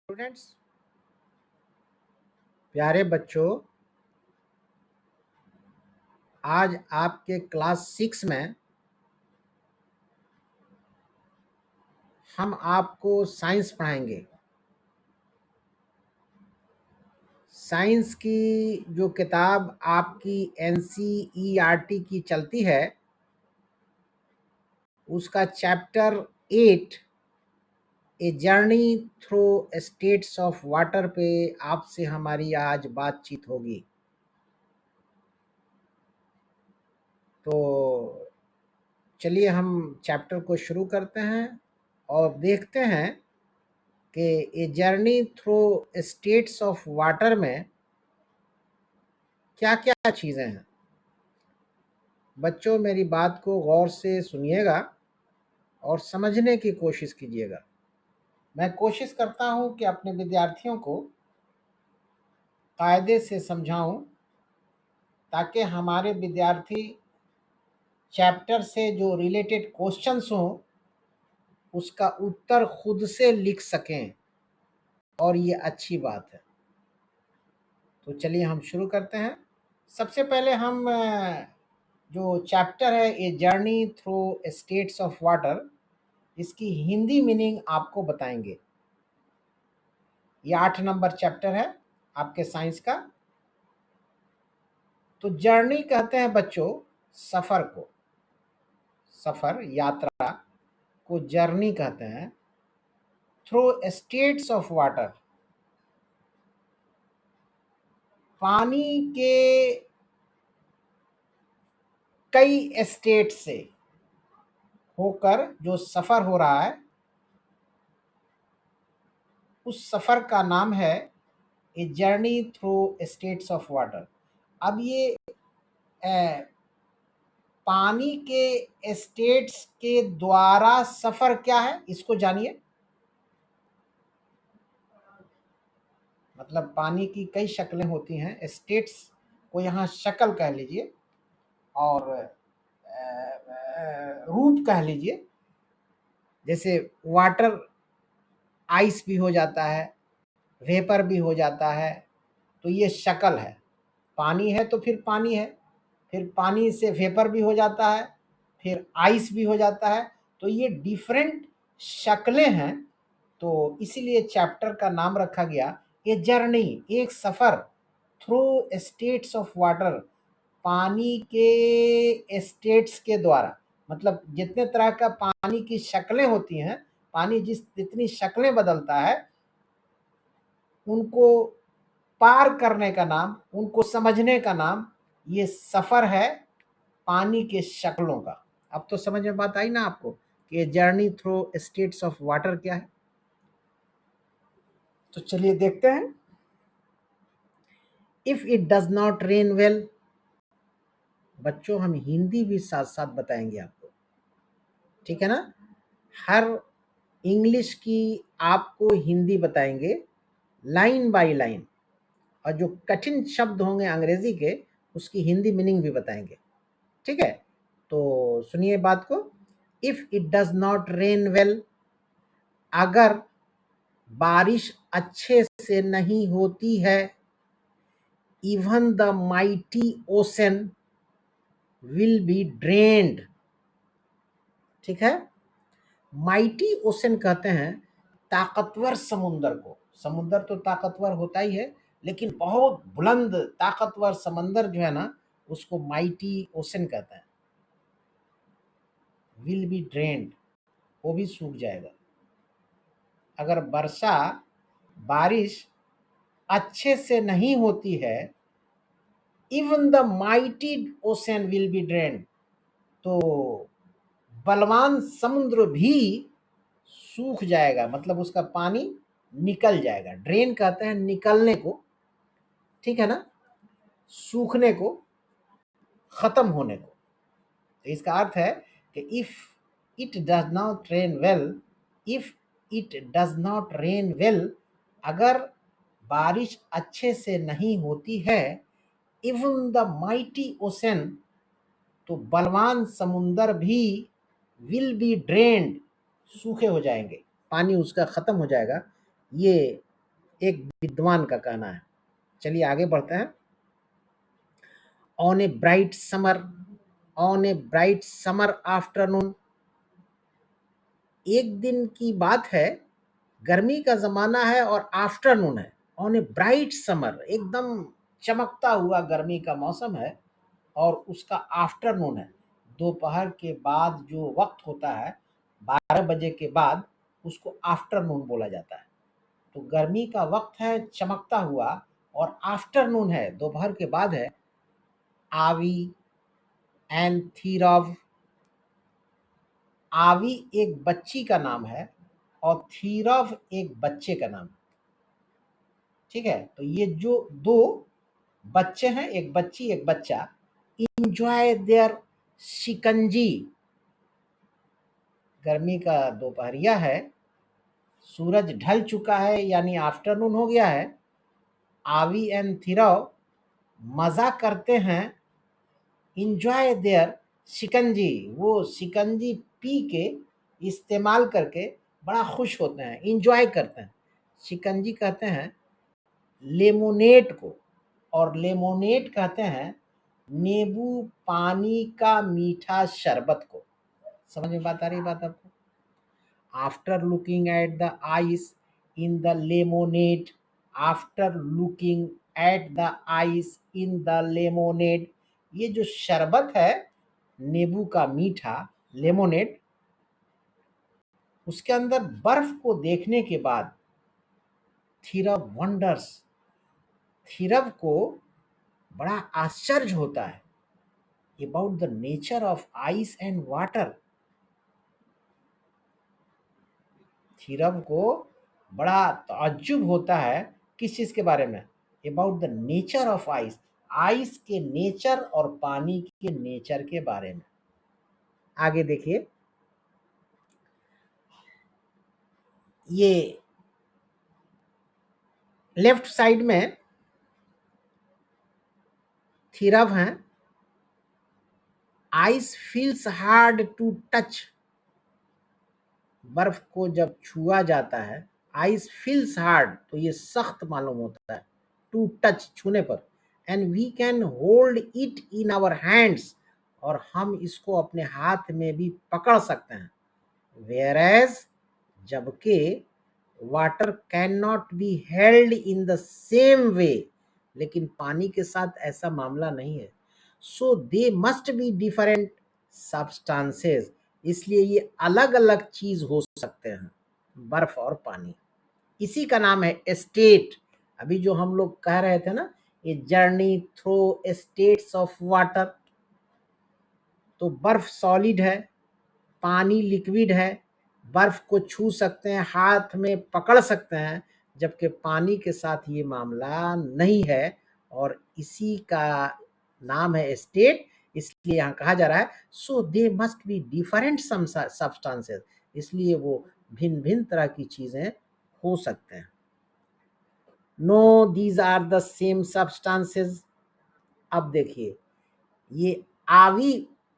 Students, प्यारे बच्चों, आज आपके क्लास 6 में हम आपको साइंस पढ़ाएंगे। साइंस की जो किताब आपकी एनसीईआरटी की चलती है, उसका chapter 8 A journey through states of water पे आपसे हमारी आज बातचीत होगी। तो चलिए हम चैप्टर को शुरू करते हैं और देखते हैं कि a journey through states of water में क्या क्या चीज़ें हैं। बच्चों, मेरी बात को गौर से सुनिएगा और समझने की कोशिश कीजिएगा। मैं कोशिश करता हूं कि अपने विद्यार्थियों को कायदे से समझाऊं ताकि हमारे विद्यार्थी चैप्टर से जो रिलेटेड क्वेश्चंस हों उसका उत्तर खुद से लिख सकें, और ये अच्छी बात है। तो चलिए हम शुरू करते हैं। सबसे पहले हम जो चैप्टर है a journey through states of water, इसकी हिंदी मीनिंग आपको बताएंगे। ये 8 नंबर चैप्टर है आपके साइंस का। तो जर्नी कहते हैं बच्चों सफ़र को, सफ़र यात्रा को जर्नी कहते हैं। थ्रू स्टेट्स ऑफ वाटर, पानी के कई स्टेट से होकर जो सफ़र हो रहा है, उस सफ़र का नाम है a journey through states of water. अब ये पानी के स्टेट्स के द्वारा सफ़र क्या है, इसको जानिए। मतलब पानी की कई शक्लें होती हैं, स्टेट्स को यहाँ शक्ल कह लीजिए और रूप कह लीजिए। जैसे वाटर आइस भी हो जाता है, वेपर भी हो जाता है, तो ये शक्ल है। पानी है तो फिर पानी है, फिर पानी से वेपर भी हो जाता है, फिर आइस भी हो जाता है। तो ये डिफरेंट शक्लें हैं। तो इसीलिए चैप्टर का नाम रखा गया ये जर्नी, एक सफ़र थ्रू स्टेट्स ऑफ वाटर, पानी के स्टेट्स के द्वारा। मतलब जितने तरह का पानी की शक्लें होती हैं, पानी जितनी शक्लें बदलता है, उनको पार करने का नाम, उनको समझने का नाम ये सफ़र है पानी के शक्लों का। अब तो समझ में बात आई ना आपको कि journey through states of water क्या है। तो चलिए देखते हैं। If it does not rain well, बच्चों हम हिंदी भी साथ साथ बताएंगे आपको, ठीक है ना। हर इंग्लिश की आपको हिंदी बताएंगे लाइन बाय लाइन, और जो कठिन शब्द होंगे अंग्रेजी के, उसकी हिंदी मीनिंग भी बताएंगे, ठीक है। तो सुनिए बात को। If it does not rain well, अगर बारिश अच्छे से नहीं होती है, even the mighty ocean will be drained, ठीक है। माइटी ओशन कहते हैं ताकतवर समुंदर को। समुंदर तो ताकतवर होता ही है, लेकिन बहुत बुलंद ताकतवर समंदर जो है ना, उसको माइटी ओशन कहते हैं। विल बी ड्रेन्ड, वो भी सूख जाएगा। अगर बारिश अच्छे से नहीं होती है, even the mighty ocean will be drained, तो बलवान समुद्र भी सूख जाएगा। मतलब उसका पानी निकल जाएगा। ड्रेन कहते हैं निकलने को, ठीक है ना, सूखने को, खत्म होने को। तो इसका अर्थ है कि if it does not rain well, if it does not rain well, अगर बारिश अच्छे से नहीं होती है, इवन द माइटी ओशन, तो बलवान समुंदर भी विल बी ड्रेन्ड, सूखे हो जाएंगे, पानी उसका खत्म हो जाएगा। ये एक विद्वान का कहना है। चलिए आगे बढ़ते हैं। On a bright summer afternoon, एक दिन की बात है, गर्मी का जमाना है और आफ्टरनून है। ऑन ए ब्राइट समर, एकदम चमकता हुआ गर्मी का मौसम है और उसका आफ्टरनून है, दोपहर के बाद जो वक्त होता है 12 बजे के बाद, उसको आफ्टरनून बोला जाता है। तो गर्मी का वक्त है चमकता हुआ और आफ्टरनून है, दोपहर के बाद है। आवी एंड थीरव, आवी एक बच्ची का नाम है और थीरव एक बच्चे का नाम है। ठीक है, तो ये जो दो बच्चे हैं, एक बच्ची एक बच्चा, इंजॉय देयर शिकंजी, गर्मी का दोपहरिया है, सूरज ढल चुका है यानी आफ्टरनून हो गया है। आवी एंड थीरव मजा करते हैं, इंजॉय देयर शिकंजी, वो शिकंजी पी के, इस्तेमाल करके बड़ा खुश होते हैं, इंजॉय करते हैं। शिकंजी कहते हैं लेमोनेड को, और लेमोनेड कहते हैं नींबू पानी का मीठा शरबत को। समझ में बात आ रही बात आपको? After looking at the ice in the lemonade, after looking at the ice in the lemonade, ये जो शरबत है नींबू का मीठा लेमोनेड, उसके अंदर बर्फ को देखने के बाद थीरव वंडर्स, थीरव को बड़ा आश्चर्य होता है about the nature of ice and water. Theerav को बड़ा ताज्जुब होता है किस चीज के बारे में? About the nature of ice, ice के नेचर और पानी के नेचर के बारे में। आगे देखिए, ये लेफ्ट साइड में थीरव हैं। Ice feels hard to touch, बर्फ को जब छुआ जाता है, आइस फील्स हार्ड, तो ये सख्त मालूम होता है, टू टच, छूने पर। And we can hold it in our hands, और हम इसको अपने हाथ में भी पकड़ सकते हैं। वेयर एज, जबकि water can not be held in the same way, लेकिन पानी के साथ ऐसा मामला नहीं है। So they must be different substances, इसलिए ये अलग अलग चीज हो सकते हैं, बर्फ और पानी। इसी का नाम है स्टेट। अभी जो हम लोग कह रहे थे ना, ये journey through states of water, तो बर्फ सॉलिड है, पानी लिक्विड है, बर्फ को छू सकते हैं, हाथ में पकड़ सकते हैं, जबकि पानी के साथ ये मामला नहीं है, और इसी का नाम है स्टेट। इसलिए यहाँ कहा जा रहा है so they must be different substances, इसलिए वो भिन्न भिन्न तरह की चीजें हो सकते हैं। No these are the same substances. अब देखिए, ये आवी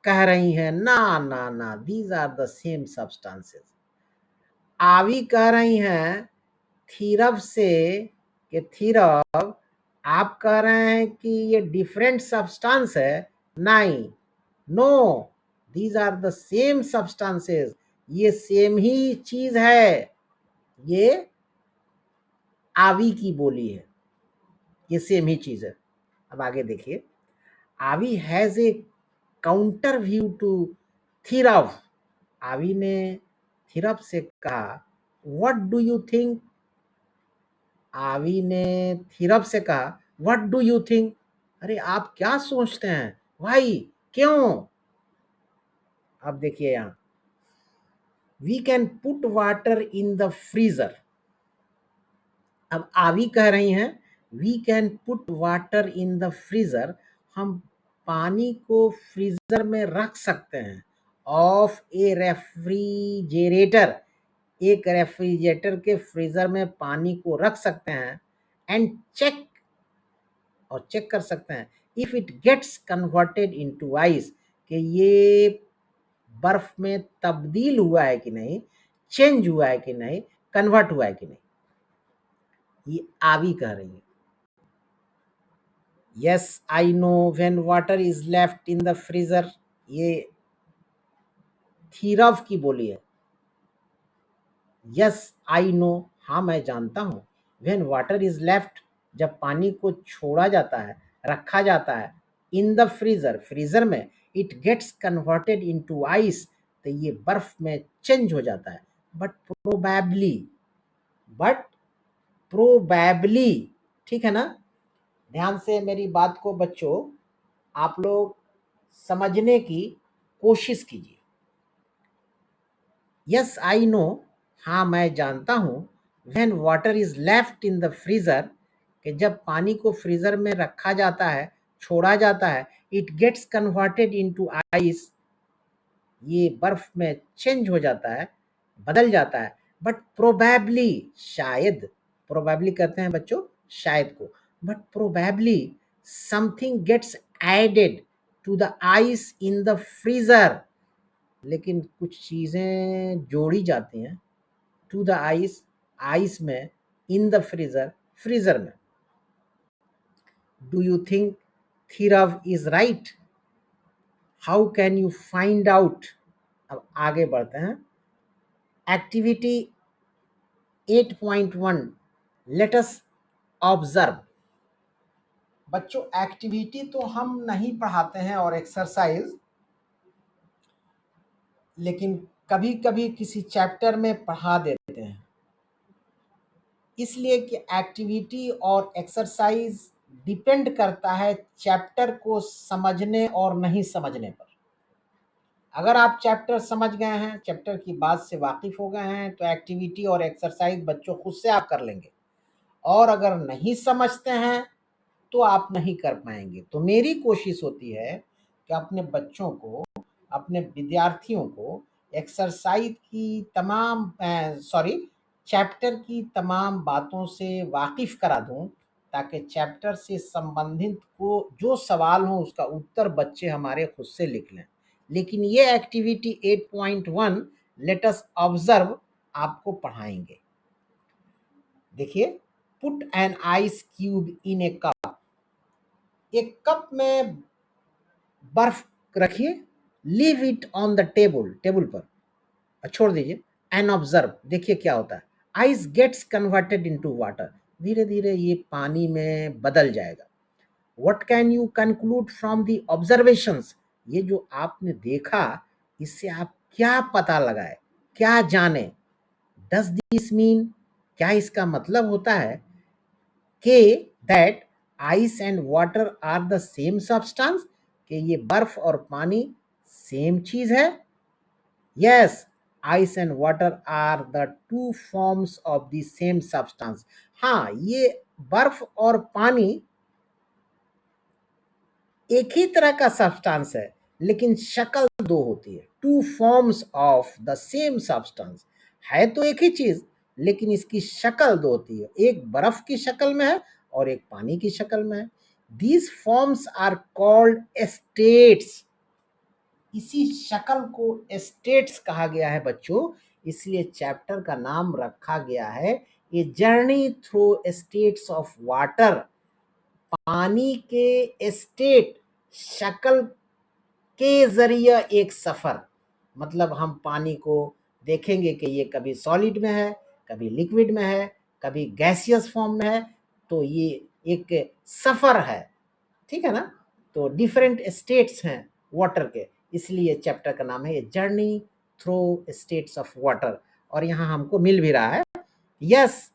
कह रही हैं ना ना ना, these are the same substances. आवी कह रही हैं थीरव से कि थीरव, आप कह रहे हैं कि ये डिफरेंट सब्सटेंस है। नहीं, no, these are the same substances, ये सेम ही चीज है। ये आवी की बोली है, ये सेम ही चीज है। अब आगे देखिए, Aavi has a counter view to Theerav, Aavi ने थीरव से कहा व्हाट डू यू थिंक, आवी ने थीरव से कहा व्हाट डू यू थिंक, अरे आप क्या सोचते हैं भाई, क्यों? अब देखिए यहां, we can put water in the freezer. अब आवी कह रही हैं we can put water in the freezer, हम पानी को फ्रीजर में रख सकते हैं। ऑफ ए रेफ्रिजरेटर, एक रेफ्रिजरेटर के फ्रीजर में पानी को रख सकते हैं। एंड चेक, और चेक कर सकते हैं if it gets converted into ice, कि ये बर्फ में तब्दील हुआ है कि नहीं, चेंज हुआ है कि नहीं, कन्वर्ट हुआ है कि नहीं। ये आवी कह रही है। Yes I know when water is left in the freezer, ये थीरव की बोली है। यस आई नो, हाँ मैं जानता हूँ। व्हेन वाटर इज लेफ्ट, जब पानी को छोड़ा जाता है, रखा जाता है, इन द फ्रीजर, फ्रीजर में, it gets converted into ice, तो ये बर्फ में चेंज हो जाता है। बट प्रोबेबली, बट प्रोबेबली, ठीक है ना। ध्यान से मेरी बात को बच्चों आप लोग समझने की कोशिश कीजिए। यस आई नो, हाँ मैं जानता हूँ। When water is left in the freezer, कि जब पानी को फ्रीजर में रखा जाता है, छोड़ा जाता है, it gets converted into ice, ये बर्फ में चेंज हो जाता है, बदल जाता है। बट प्रोबेबली, शायद, प्रोबेबली कहते हैं बच्चों शायद को, but probably something gets added to the ice in the freezer, लेकिन कुछ चीजें जोड़ी जाती हैं टू द आइस, आइस में, इन द फ्रीजर, फ्रीजर में। Do you think Theerav is right? How can you find out? अब आगे बढ़ते हैं। Activity 8.1, let us observe. बच्चों एक्टिविटी तो हम नहीं पढ़ाते हैं और एक्सरसाइज, लेकिन कभी कभी किसी चैप्टर में पढ़ा देते हैं, इसलिए कि एक्टिविटी और एक्सरसाइज डिपेंड करता है चैप्टर को समझने और नहीं समझने पर। अगर आप चैप्टर समझ गए हैं, चैप्टर की बात से वाकिफ हो गए हैं, तो एक्टिविटी और एक्सरसाइज बच्चों खुद से आप कर लेंगे। और अगर नहीं समझते हैं तो आप नहीं कर पाएंगे। तो मेरी कोशिश होती है कि अपने बच्चों को, अपने विद्यार्थियों को एक्सरसाइज की तमाम चैप्टर की तमाम बातों से वाकिफ करा दूं, ताकि चैप्टर से संबंधित को जो सवाल हो उसका उत्तर बच्चे हमारे खुद से लिख लें। लेकिन ये एक्टिविटी 8.1 लेट अस ऑब्जर्व आपको पढ़ाएंगे। देखिए, put an ice cube in a cup, एक कप में बर्फ रखिए, leave it on the table, table पर छोड़ दीजिए, एंड ऑब्जर्व, देखिए क्या होता है। Ice gets converted into water, धीरे धीरे ये पानी में बदल जाएगा। What can you conclude from the observations, ये जो आपने देखा इससे आप क्या पता लगाए, क्या जाने। डज दिस मीन, क्या इसका मतलब होता है कि that ice and water are the same substance, कि ये बर्फ और पानी सेम चीज है? Yes, ice and water are the two forms of the same substance. हाँ, ये बर्फ और पानी एक ही तरह का सब्सटेंस है, लेकिन शक्ल दो होती है। To forms of the same substance, है तो एक ही चीज, लेकिन इसकी शक्ल दो होती है, एक बर्फ की शक्ल में है और एक पानी की शक्ल में है। These forms are called states, इसी शक्ल को स्टेट्स कहा गया है बच्चों, इसलिए चैप्टर का नाम रखा गया है a journey through states of water. पानी के स्टेट, शक्ल के जरिए एक सफर, मतलब हम पानी को देखेंगे कि ये कभी सॉलिड में है, कभी लिक्विड में है, कभी गैसियस फॉर्म में है, तो ये एक सफर है, ठीक है ना। तो डिफरेंट स्टेट्स हैं वाटर के, इसलिए चैप्टर का नाम है ये journey through states of water. और यहाँ हमको मिल भी रहा है, yes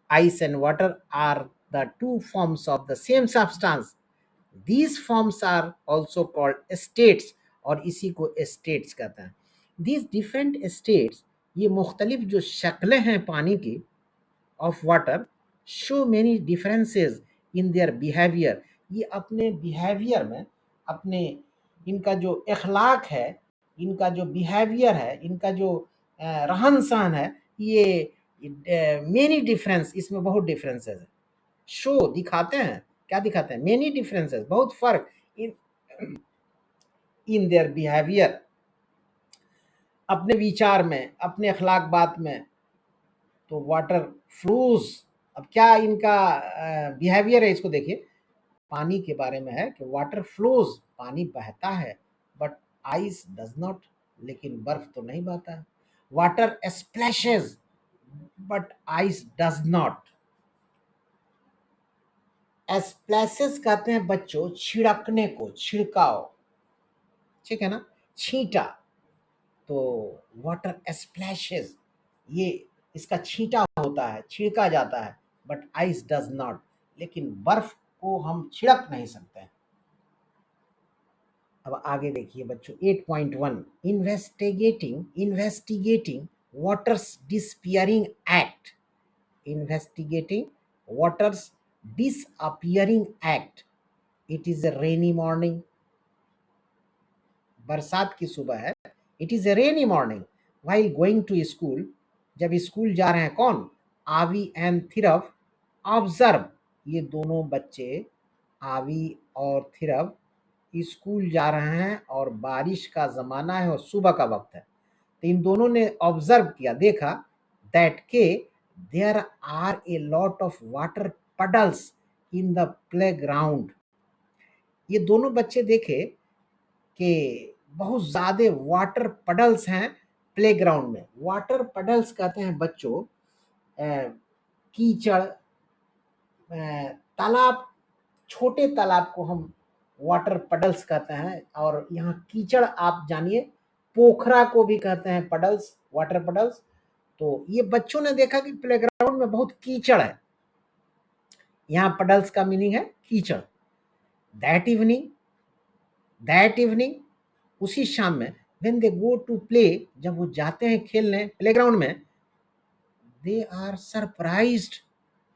ice and water are the two forms of the same substance. These forms are also called states, और इसी को states कहते हैं। These different states, ये मुख्तलिफ जो शक्लें हैं पानी की of water, show many differences in their behavior, ये अपने बिहेवियर में, अपने इनका जो अखलाक है, इनका जो बिहेवियर है, इनका जो रहन सहन है, ये मेनी डिफरेंस, इसमें बहुत डिफरेंसेस है। शो, दिखाते हैं, क्या दिखाते हैं? मेनी डिफरेंसेस, बहुत फर्क इन इन देयर बिहेवियर, अपने विचार में, अपने अखलाक बात में। तो वाटर फ्लोज अब क्या इनका बिहेवियर है इसको देखिए। पानी के बारे में है कि वाटर फ्लोज, पानी बहता है, बट आइस डज नॉट, लेकिन बर्फ तो नहीं बहता है। Water splashes but ice does not. Splashes कहते हैं बच्चों छिड़कने को, छिड़काव, ठीक है ना, छींटा। तो वाटर स्प्लैशेस, ये इसका छींटा होता है, छिड़का जाता है, बट आइस डज नॉट, लेकिन बर्फ को हम छिड़क नहीं सकते हैं। अब आगे देखिए बच्चों 8.1, investigating water's disappearing act. Investigating water's disappearing act. It is a rainy morning, बरसात की सुबह है। It is a rainy morning while going to school, जब स्कूल जा रहे हैं कौन, आवी एंड थिरव ऑब्जर्व, ये दोनों बच्चे आवी और थिरव स्कूल जा रहे हैं और बारिश का जमाना है और सुबह का वक्त है। तो इन दोनों ने ऑब्जर्व किया, देखा दैट के there are a lot of water puddles in the playground. ये दोनों बच्चे देखे कि बहुत ज्यादा वाटर पडल्स हैं प्लेग्राउंड में। वाटर पडल्स कहते हैं बच्चों कीचड़, तालाब, छोटे तालाब को हम वाटर पडल्स कहते हैं, और यहाँ कीचड़ आप जानिए पोखरा को भी कहते हैं पडल्स, वाटर पडल्स। तो ये बच्चों ने देखा कि प्लेग्राउंड में बहुत कीचड़ है, यहाँ पडल्स का मीनिंग है कीचड़। दैट इवनिंग उसी शाम में when they go to play, जब वो जाते हैं खेलने प्लेग्राउंड में, दे आर सरप्राइज्ड,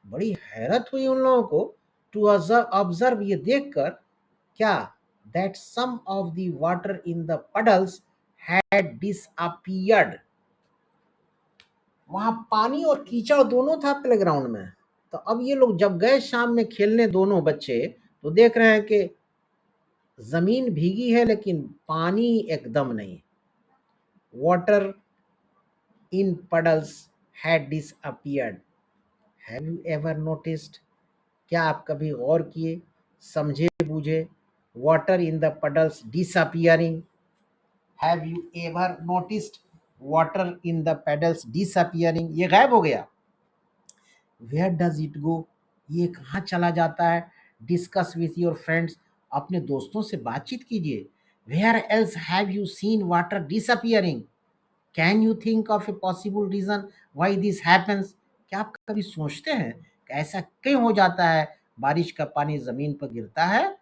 बड़ी हैरत हुई उन लोगों को, टू ऑब्जर्व, ये देखकर क्या, that some of the water in the puddles had disappeared. वहां पानी और कीचड़ दोनों था प्लेग्राउंड में। तो अब ये लोग जब गए शाम में खेलने दोनों बच्चे, तो देख रहे हैं कि जमीन भीगी है लेकिन पानी एकदम नहीं। Water in puddles had disappeared. Have you ever noticed, क्या आप कभी गौर किए, समझे बूझे, water in the puddles disappearing. Have you ever noticed water in the pedals disappearing, ये गायब हो गया। वेयर डज इट गो, ये कहाँ चला जाता है। डिस्कस विथ योर फ्रेंड्स, अपने दोस्तों से बातचीत कीजिए। Where else have you seen water disappearing, can you think of a possible reason why this happens, क्या आप कभी सोचते हैं कि ऐसा क्यों हो जाता है। बारिश का पानी जमीन पर गिरता है,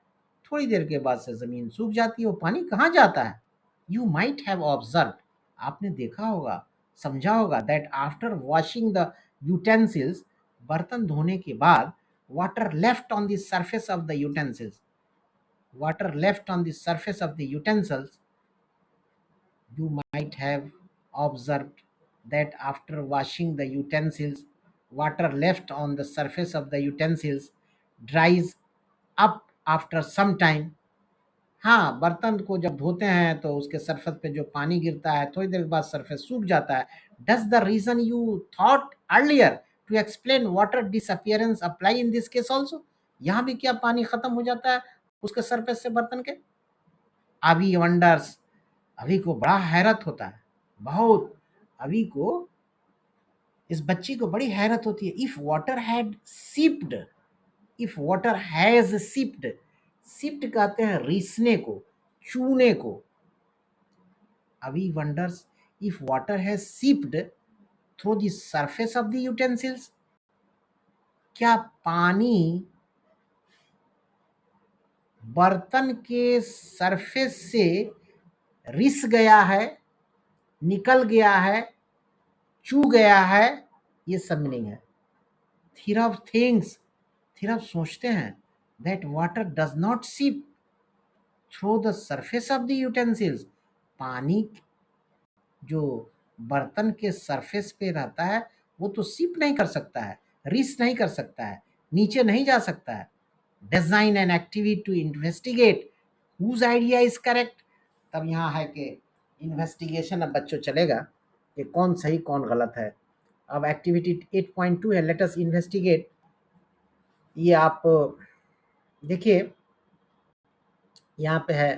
थोड़ी देर के बाद से जमीन सूख जाती है, वो पानी कहाँ जाता है। यू माइट हैव ऑब्जर्व, आपने देखा होगा, समझा होगा, that after washing the utensils, बर्तन धोने के बाद, water left on the surface of the utensils, water left on the surface of the utensils. You might have observed that after washing the utensils, water left on the surface of the utensils dries up after some time. हाँ, बर्तन को जब धोते हैं तो उसके surface पे जो पानी गिरता है थोड़ी देर के बाद सरफेस सूख जाता है। Does the reason you thought earlier to explain water disappearance apply in this case also, यहाँ भी क्या पानी खत्म हो जाता है उसके सरफेस से बर्तन के। अभी वंडर्स, अभी को बड़ा हैरत होता है, बहुत, अभी को, इस बच्ची को बड़ी हैरत होती है। If water had sipped, if water has sipped, sipped कहते हैं रिसने को, चूने को। अभी wonders if water has sipped through the surface of the utensils, क्या पानी बर्तन के सरफेस से रिस गया है, निकल गया है, चू गया है, ये सब मीनिंग है। थिरव थिंग्स, थिरव सोचते हैं, दैट वाटर डज नॉट सीप through the surface of the utensils, पानी जो बर्तन के सरफेस पे रहता है वो तो सीप नहीं कर सकता है, रिस नहीं कर सकता है, नीचे नहीं जा सकता है। Design an activity to investigate whose idea is correct. तब यहाँ है कि इन्वेस्टिगेशन अब बच्चों चलेगा कि कौन सही कौन गलत है। अब एक्टिविटी 8.2 है, लेट अस इन्वेस्टिगेट। ये आप देखिए यहाँ पे है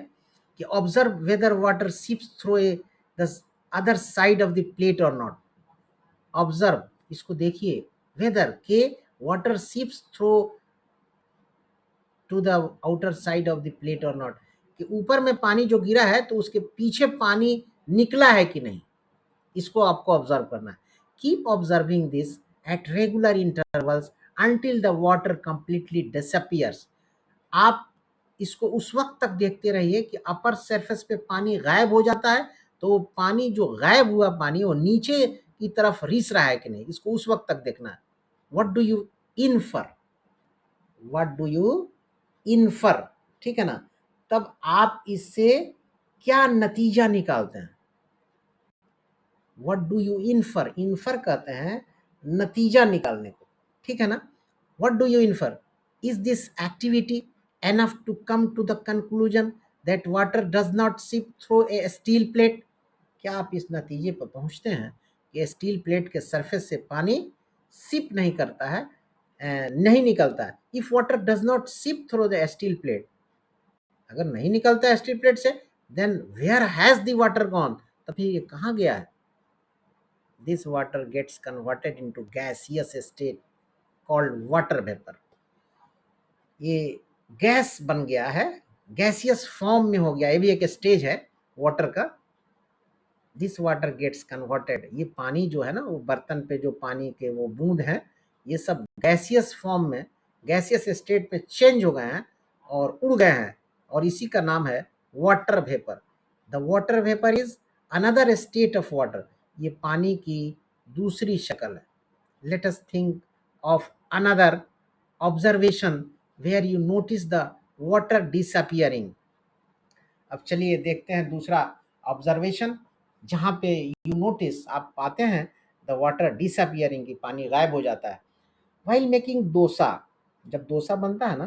कि observe whether water seeps through a the other side of the plate और नॉट। ऑब्जर्व, इसको देखिए, वेदर के water seeps through to the outer side of the plate और नॉट, कि ऊपर में पानी जो गिरा है तो उसके पीछे पानी निकला है कि नहीं, इसको आपको ऑब्जर्व करना है। Keep observing this at regular intervals until the water completely disappears. आप इसको उस वक्त तक देखते रहिए कि अपर सरफेस पे पानी गायब हो जाता है, तो पानी जो गायब हुआ पानी वो नीचे की तरफ रिस रहा है कि नहीं, इसको उस वक्त तक देखना है। What do you infer, what do you infer, ठीक है ना। तब आप इससे क्या नतीजा निकालते हैं, what do you infer, infer कहते हैं नतीजा निकालने को, ठीक है ना। What do you infer, is this activity enough to come to the conclusion that water does not seep through a steel plate. क्या आप इस नतीजे पर पहुंचते हैं कि स्टील प्लेट के सरफेस से पानी सिप नहीं करता है, नहीं निकलता है। If water does not seep through the steel plate, अगर नहीं निकलता है स्टील प्लेट से, then where has the water gone, तो फिर ये कहाँ गया है। This water gets converted into gaseous state called water vapour. ये गैस बन गया है, गैसियस फॉर्म में हो गया, ये भी एक स्टेज है वाटर का। दिस वाटर गेट्स कन्वर्टेड, ये पानी जो है ना, वो बर्तन पे जो पानी के वो बूंद हैं, ये सब गैसियस फॉर्म में, गैसियस स्टेट में चेंज हो गए हैं और उड़ गए हैं, और इसी का नाम है water vapour. The water vapour is another state of water, ये पानी की दूसरी शक्ल है। Let us think of another observation where you notice the water disappearing. अब चलिए देखते हैं दूसरा ऑब्जर्वेशन, जहाँ पे यू नोटिस, आप पाते हैं द वाटर डिसअपियरिंग, की पानी गायब हो जाता है। व्हाइल मेकिंग डोसा, जब डोसा बनता है ना,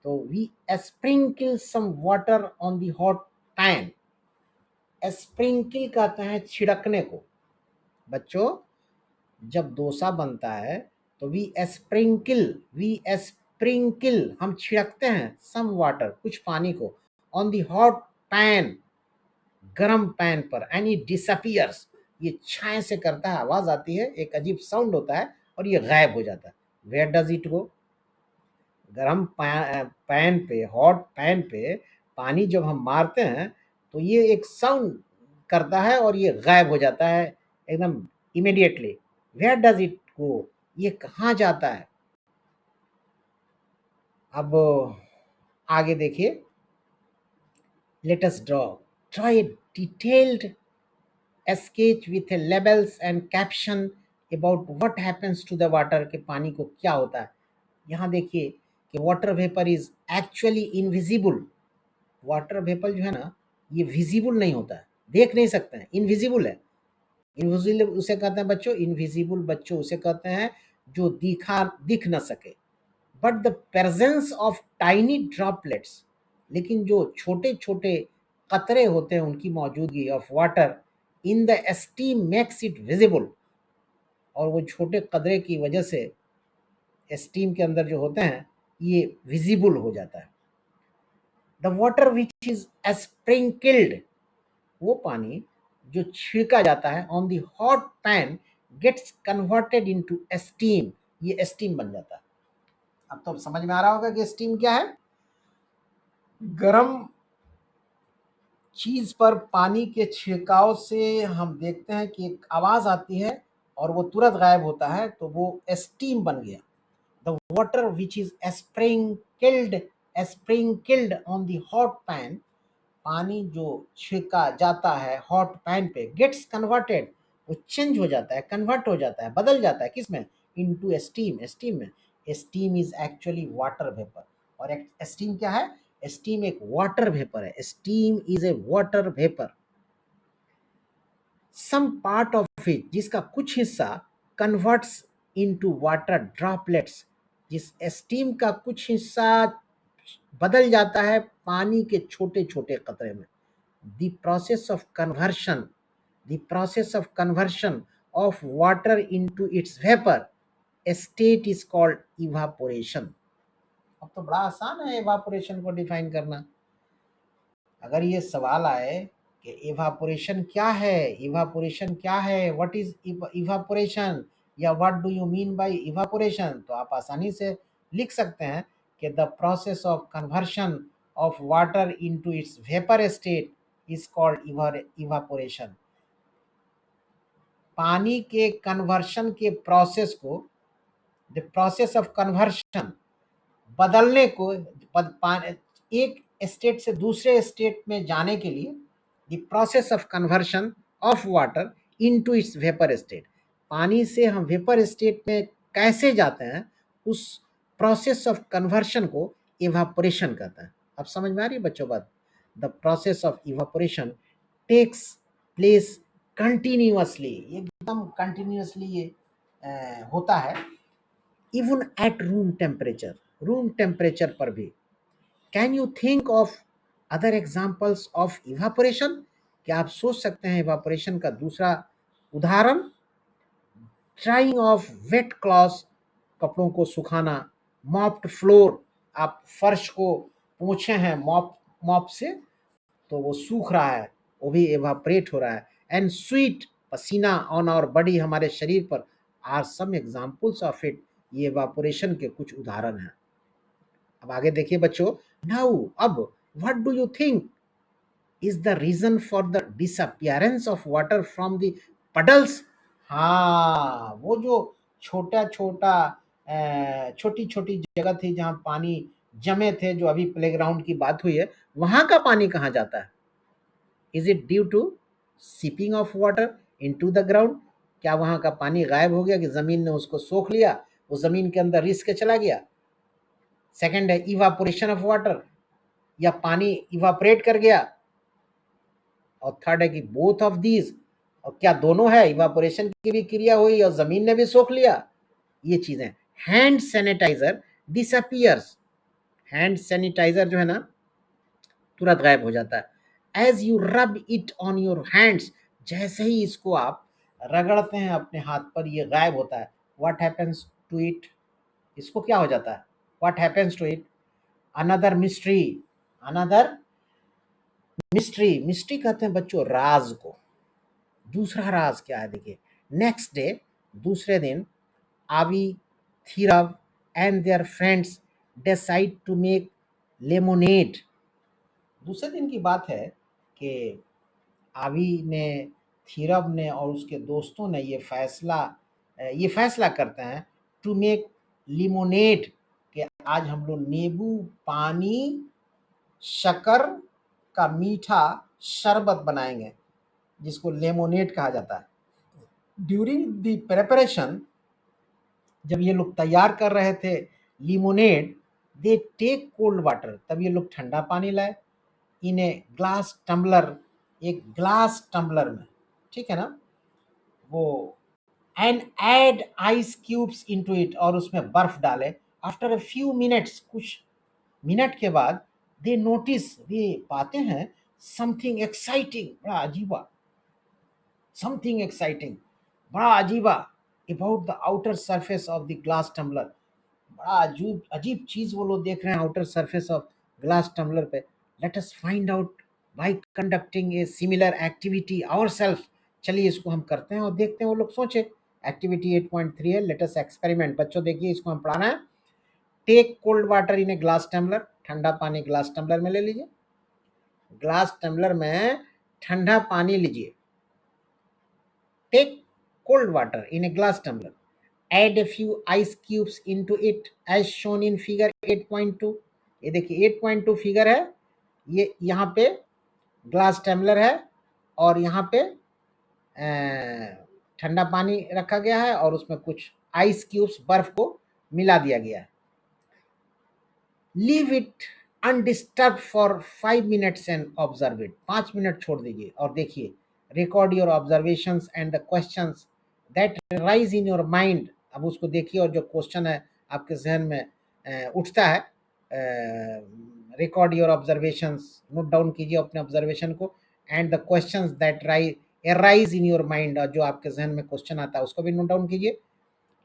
तो we sprinkle some water on the hot pan. Sprinkle कहते हैं छिड़कने को। बच्चों, जब डोसा बनता है तो वी स्प्रिंकल हम छिड़कते हैं सम वाटर, कुछ पानी को, ऑन द हॉट पैन, गरम पैन पर, एंड इट डिसअपियर्स, ये छाए से करता है, आवाज आती है, एक अजीब साउंड होता है और ये गायब हो जाता है। वेयर डज इट गो, गरम पैन पे, हॉट पैन पे पानी जब हम मारते हैं तो ये एक साउंड करता है और ये गायब हो जाता है एकदम immediately. Where does it go, ये कहाँ जाता है। अब आगे देखिए, let us draw a detailed sketch with a labels and caption about what happens to the water, के पानी को क्या होता है। यहाँ देखिए कि water vapour is actually invisible. Water vapour जो है ना, ये विजिबल नहीं होता है, देख नहीं सकते हैं, इनविजिबल है। इनविजिबल उसे कहते हैं बच्चों, इनविजिबल बच्चों उसे कहते हैं जो दिख न सके। But the presence of tiny droplets, लेकिन जो छोटे छोटे कतरे होते हैं उनकी मौजूदगी of water in the steam makes it visible, और वो छोटे कतरे की वजह से स्टीम के अंदर जो होते हैं ये विजिबल हो जाता है। The water which is sprinkled, वो पानी जो छिड़का जाता है on the hot pan gets converted into steam, ये स्टीम बन जाता है। अब तो समझ में आ रहा होगा कि स्टीम क्या है। गरम चीज पर पानी के छिड़काव से हम देखते हैं कि एक आवाज आती है और वो तुरंत गायब होता है, तो वो स्टीम बन गया। The water which is sprinkled on the hot pan, पानी जो छिड़का जाता है हॉट पैन पे, गेट्स कन्वर्टेड, वो चेंज हो जाता है, कन्वर्ट हो जाता है, बदल जाता है किसमें, इनटू स्टीम, स्टीम में। Steam is actually water vapour, और स्टीम क्या है, स्टीम एक वाटर वेपर है, steam is a water vapour. Some part of it, जिसका कुछ हिस्सा कन्वर्ट्स इनटू वाटर ड्रॉपलेट्स, जिस स्टीम का कुछ हिस्सा बदल जाता है पानी के छोटे छोटे कतरे में। The process of conversion of water into its vapor state is called evaporation. अब तो बड़ा आसान है evaporation को डिफाइन करना. अगर ये सवाल आए कि इवापोरेशन क्या है, इवापोरेशन क्या है, व्हाट इज इवापोरेशन या what do you mean by evaporation, तो आप आसानी से लिख सकते हैं कि the process of conversion of water into its vapour state is called evaporation. पानी के कन्वर्शन के प्रोसेस को, द प्रोसेस ऑफ कन्वर्शन, बदलने को, एक स्टेट से दूसरे स्टेट में जाने के लिए, the process of conversion of water into its vapour state, पानी से हम वेपर स्टेट में कैसे जाते हैं, उस प्रोसेस ऑफ कन्वर्शन को इवापोरेशन कहते हैं. अब समझ में आ रही है बच्चों बात? The process of evaporation takes place continuously, एकदम कंटिन्यूअसली ये होता है, even at room temperature, room temperature पर भी. Can you think of other examples of evaporation? क्या आप सोच सकते हैं इवापोरेशन का दूसरा उदाहरण? ड्राइंग ऑफ वेट क्लॉथ्स, कपड़ों को सुखाना. मॉप्ड फ्लोर, आप फर्श को पोंछे हैं मॉप से तो वो सूख रहा है, वो भी इवापोरेट हो रहा है. एंड स्वीट, पसीना ऑन आवर बॉडी, हमारे शरीर पर, are some examples of it. ये इवापोरेशन के कुछ उदाहरण हैं. अब आगे देखिए बच्चों. नाउ अब what do you think is the reason for the disappearance of water from the puddles? हाँ, वो जो छोटा छोटा छोटी छोटी जगह थी जहां पानी जमे थे, जो अभी प्लेग्राउंड की बात हुई है, वहां का पानी कहाँ जाता है? Is it due to seeping of water into the ground? क्या वहां का पानी गायब हो गया कि जमीन ने उसको सोख लिया, वो जमीन के अंदर रिस के चला गया? सेकंड है इवापोरेशन ऑफ वाटर, या पानी इवापोरेट कर गया? और थर्ड है कि बोथ ऑफ दीज, और क्या दोनों है, इवापोरेशन की भी क्रिया हुई और जमीन ने भी सोख लिया? ये चीजें. Hand sanitiser disappears, hand sanitiser जो है ना तुरंत गायब हो जाता है. As you rub it on your hands, जैसे ही इसको आप रगड़ते हैं अपने हाथ पर, ये गायब होता है. What happens to it? इसको क्या हो जाता है? What happens to it? Another mystery, another mystery. Mystery कहते हैं बच्चों राज को. दूसरा राज क्या है देखिए. नेक्स्ट डे, दूसरे दिन, Aavi, Theerav and their friends decide to make lemonade. दूसरे दिन की बात है कि आवी ने, थीरव ने और उसके दोस्तों ने ये फैसला करते हैं टू मेक लिमोनेड, कि आज हम लोग नींबू पानी शक्कर का मीठा शरबत बनाएंगे, जिसको लेमोनेड कहा जाता है. ड्यूरिंग द प्रिपरेशन, जब ये लोग तैयार कर रहे थे लिमोनेड, दे टेक कोल्ड वाटर, तब ये लोग ठंडा पानी लाए, इन ए ग्लास टम्बलर, एक ग्लास टम्बलर में, ठीक है ना, वो, and add ice cubes into it, और उसमें बर्फ डाले. आफ्टर अ फ्यू मिनट्स, कुछ मिनट के बाद, दे नोटिस, वे पाते हैं समथिंग एक्साइटिंग, बड़ा अजीबा, समथिंग एक्साइटिंग, बड़ा अजीबा, about the outer surface of the glass tumbler. बड़ा अजीब अजीब चीज वो लोग देख रहे हैं outer surface of glass tumbler पे. Let us find out by conducting a similar activity ourselves. चलिए इसको हम करते हैं और देखते हैं. वो लोग सोचे. एक्टिविटी 8.3 है, लेट अस एक्सपेरिमेंट. बच्चों देखिए, इसको हम पढ़ाना है. Take cold water in a glass tumbler, ठंडा पानी ग्लास टम्बलर में ले लीजिए. ग्लास टम्बलर में ठंडा पानी लीजिए. Take cold water in a glass tumbler, add a few ice cubes into it as shown in figure 8.2. ये देखिए 8.2 फिगर है, ये यहाँ पे ग्लास टम्बलर है और यहाँ पे ठंडा पानी रखा गया है और उसमें कुछ आइस क्यूब्स, बर्फ को मिला दिया गया है. Leave it undisturb for 5 minutes and observe it. 5 minute छोड़ दीजिए और देखिए. Record your observations and the questions that rise in your mind. अब उसको देखिए और जो क्वेश्चन है आपके जहन में उठता है, record your observations, note down कीजिए अपने ऑब्जर्वेशन को. And the questions that arise in your mind, और जो आपके जहन में क्वेश्चन आता है उसको भी नोट डाउन कीजिए.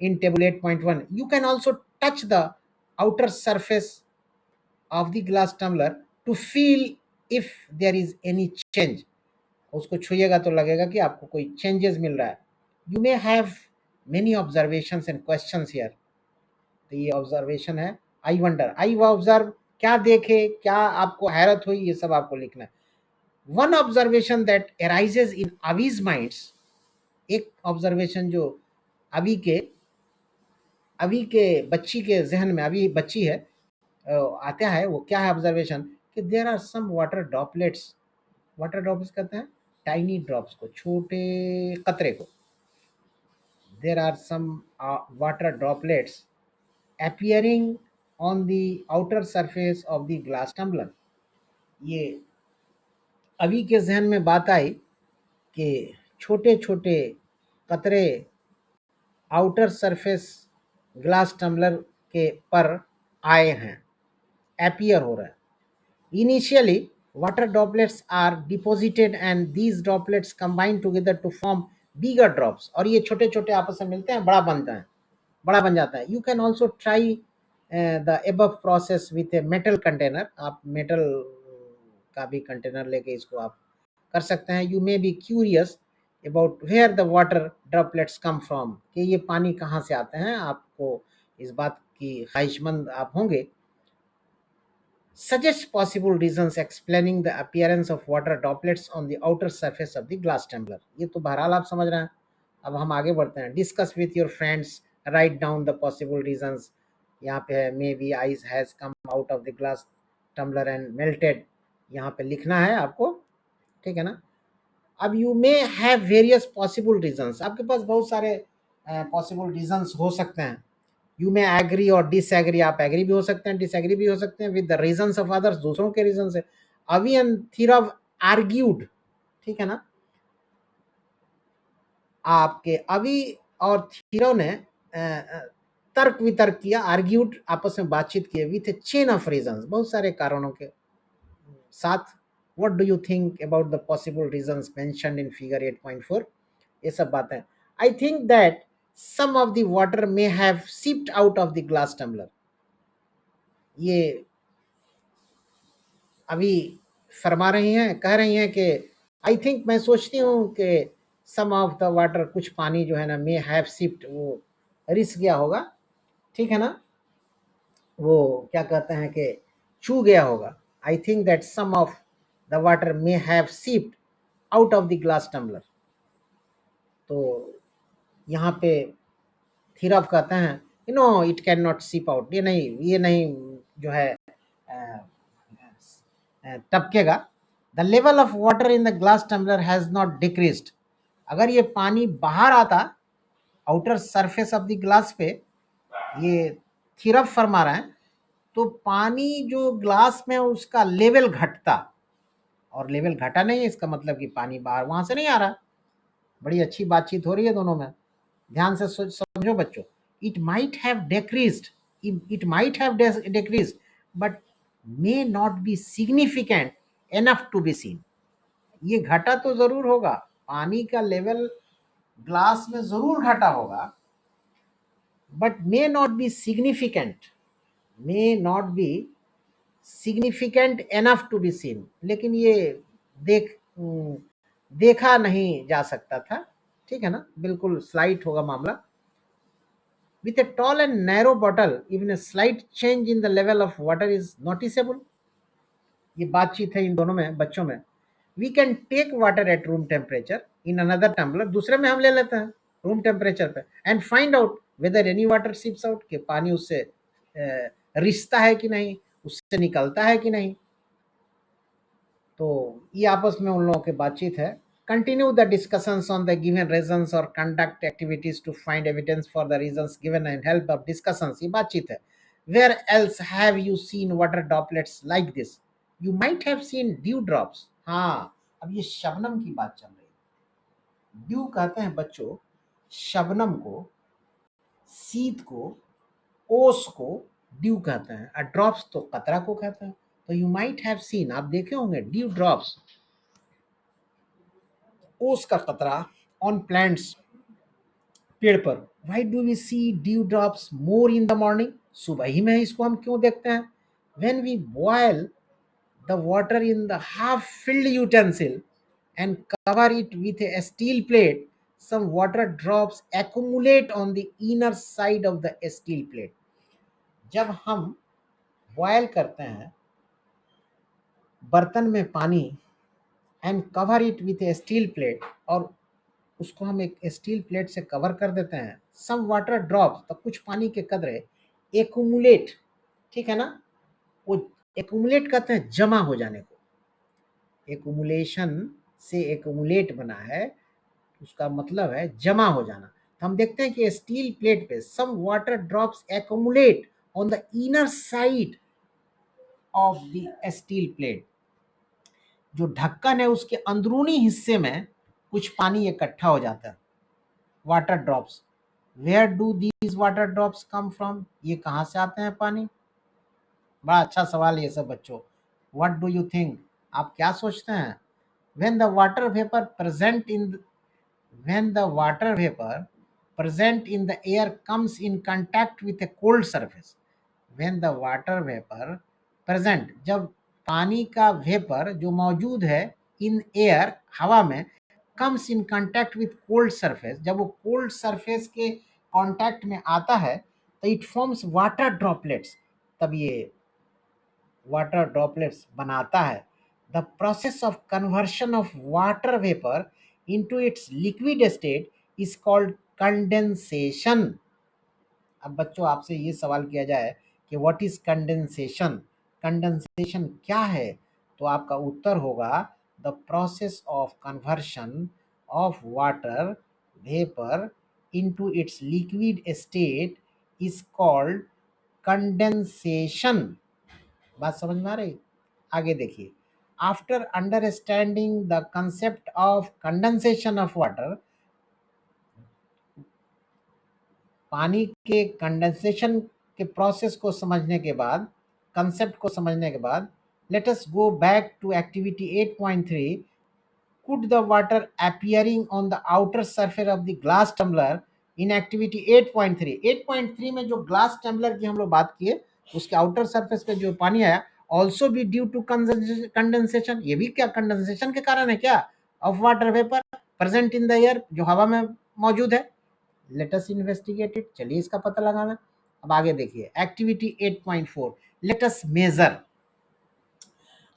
In table 8.1, you can also touch the outer surface of the glass tumbler to feel if there is any change. उसको छुइएगा तो लगेगा कि आपको कोई चेंजेस मिल रहा है. You may have many observations and questions here. तो ये ऑब्जर्वेशन है. आई वंडर, आई ऑब्जर्व, क्या देखे, क्या आपको हैरत हुई, ये सब आपको लिखना है. One observation that arises in Aavi's minds, एक ऑब्जर्वेशन जो अभी के बच्ची के जहन में, अभी बच्ची है, आता है, वो क्या है ऑब्जर्वेशन, कि there are some water droplets. Water drops कहते हैं टाइनी ड्रॉप्स को, छोटे कतरे को. There are some water droplets appearing on the outer surface of the glass tumbler. ये अभी के जहन में बात आई कि छोटे छोटे कतरे आउटर सरफेस ग्लास टम्बलर के पर आए हैं, appear हो रहा है. Initially, water droplets are deposited and these droplets combine together to form bigger drops. और ये छोटे छोटे आपस में मिलते हैं, बड़ा बन जाता है. You can also try the above process with a metal container. आप मेटल का भी कंटेनर लेके इसको आप कर सकते हैं. You may be curious about where the water droplets come from, कि ये पानी कहाँ से आते हैं, आपको इस बात की ख्वाहिशमंद आप होंगे. Suggest possible reasons explaining the appearance of water droplets on the outer surface of the glass tumbler. ये तो बहरहाल आप समझ रहे हैं. अब हम आगे बढ़ते हैं. Discuss with your friends, write down the possible reasons. यहाँ पे है maybe ice has come out of the glass tumbler and melted. यहाँ पे लिखना है आपको, ठीक है ना. अब you may have various possible reasons. आपके पास बहुत सारे possible reasons हो सकते हैं. यू मे एग्री और डिसएग्री, आप एग्री भी हो सकते हैं, डिसएग्री भी हो सकते हैं with the reasons of others, दूसरों के रीजन से. अवी एंड थीरव आर्ग्यूड, ठीक है ना. आपके अवी और थीरव ने तर्क वितर्क किया, आर्ग्यूड, आपस में बातचीत किए, with A chain of reasons, बहुत सारे कारणों के साथ. What do you think about the possible reasons mentioned in figure 8.4? ये सब बातें. आई think that some of the water may have seeped out of the glass tumbler. ये अभी फरमा रही हैं, कह रही हैं कि आई थिंक, मैं सोचती हूँ कि सम ऑफ द वाटर, कुछ पानी जो है ना, मे हैव सिप्ड, वो रिस गया होगा, ठीक है ना, वो क्या कहते हैं कि छू गया होगा. I think that some of the water may have seeped out of the glass tumbler. तो यहाँ पे थीरफ कहते हैं, you know it can not seep out, ये नहीं जो है टपकेगा. The level of water in the glass tumbler has not decreased. अगर ये पानी बाहर आता outer surface of the glass पे, ये थीरफ फरमा रहा है, तो पानी जो ग्लास में उसका लेवल घटता, और लेवल घटा नहीं है, इसका मतलब कि पानी बाहर वहां से नहीं आ रहा. बड़ी अच्छी बातचीत हो रही है दोनों में, ध्यान से समझो बच्चों. It might have decreased, but may not be significant enough to be seen. ये घटा तो जरूर होगा, पानी का लेवल ग्लास में जरूर घटा होगा, but may not be significant enough to be seen. लेकिन ये देखा नहीं जा सकता था, ठीक है ना, बिल्कुल स्लाइट होगा मामला. With a tall and narrow bottle, even a slight change in the level of water is noticeable. ये बातचीत है इन दोनों में, बच्चों में. We can take water at room temperature in another tumbler, दूसरे में हम ले लेते हैं रूम टेम्परेचर पे, and find out whether any water seeps out, कि पानी उससे रिश्ता है कि नहीं, उससे निकलता है कि नहीं. तो ये आपस में उन लोगों की बातचीत है. Continue the discussions on the given reasons or conduct activities to find evidence for the reasons given and help of discussions. ये बातचीत है. Where else have you seen water droplets like this? You might have seen dew drops. हाँ, अब ये शबनम की बात चल रही है. ड्यू कहते हैं बच्चों शबनम को, शीत को, ओस को ड्यू कहते हैं, और ड्रॉप्स तो कतरा को कहते हैं. तो यू माइट हैव सीन, आप देखे होंगे ड्यू ड्रॉप्स, ओस का कतरा ऑन प्लांट्स, पेड़ पर। Why do we see dew drops more in the morning, सुबह ही में इसको हम क्यों देखते हैं? When we boil the water in the half filled utensil and cover it with a steel plate, some water drops accumulate on the inner side of the steel plate. जब हम बॉयल करते हैं बर्तन में पानी and cover it with A steel plate, और उसको हम एक स्टील प्लेट से कवर कर देते हैं, सम वाटर ड्रॉप्स, तो कुछ पानी के कतरे एक्यूमुलेट, ठीक है ना, वो एक्यूमुलेट कहते हैं जमा हो जाने को, एक्यूमुलेशन से एक्यूमुलेट बना है, उसका मतलब है जमा हो जाना। तो हम देखते हैं कि स्टील प्लेट पे some water drops accumulate on the inner side of the steel plate, जो ढक्कन है उसके अंदरूनी हिस्से में कुछ पानी इकट्ठा हो जाता है, water drops. Where do these water drops come from, ये कहाँ से आते हैं पानी? बड़ा अच्छा सवाल ये सब बच्चों। व्हाट डू यू थिंक, आप क्या सोचते हैं? When the water vapour present in when the water vapor present in the air comes in contact with a cold surface, when the water vapor present, जब पानी का वेपर जो मौजूद है इन एयर, हवा में, comes in contact with cold surface, जब वो कोल्ड सरफेस के कांटेक्ट में आता है तो इट फॉर्म्स वाटर ड्रॉपलेट्स, तब ये वाटर ड्रॉपलेट्स बनाता है। The process of conversion of water vapour into its liquid state is called condensation. अब बच्चों आपसे ये सवाल किया जाए कि व्हाट इज कंडेंसेशन, कंडेंसेशन क्या है, तो आपका उत्तर होगा the process of conversion of water vapour into its liquid state is called condensation. बात समझ में आ रही? आगे देखिए, after understanding the concept of condensation of water, पानी के कंडेंसेशन के प्रोसेस को समझने के बाद, कंसेप्ट को समझने के बाद, let us go back to activity 8.3, could the water appearing on the outer surface of the glass tumbler in activity 8.3, 8.3 में जो ग्लास टम्बलर की हम लोग बात किए उसके आउटर सरफेस पे जो पानी आया, also be due to condensation, ये भी क्या कंडेंसेशन के कारण है क्या, of water vapour present in the air, जो हवा में मौजूद है। लेट अस इन्वेस्टिगेट इट, चलिए इसका पता लगाना। अब आगे देखिए activity 8.4, let us measure.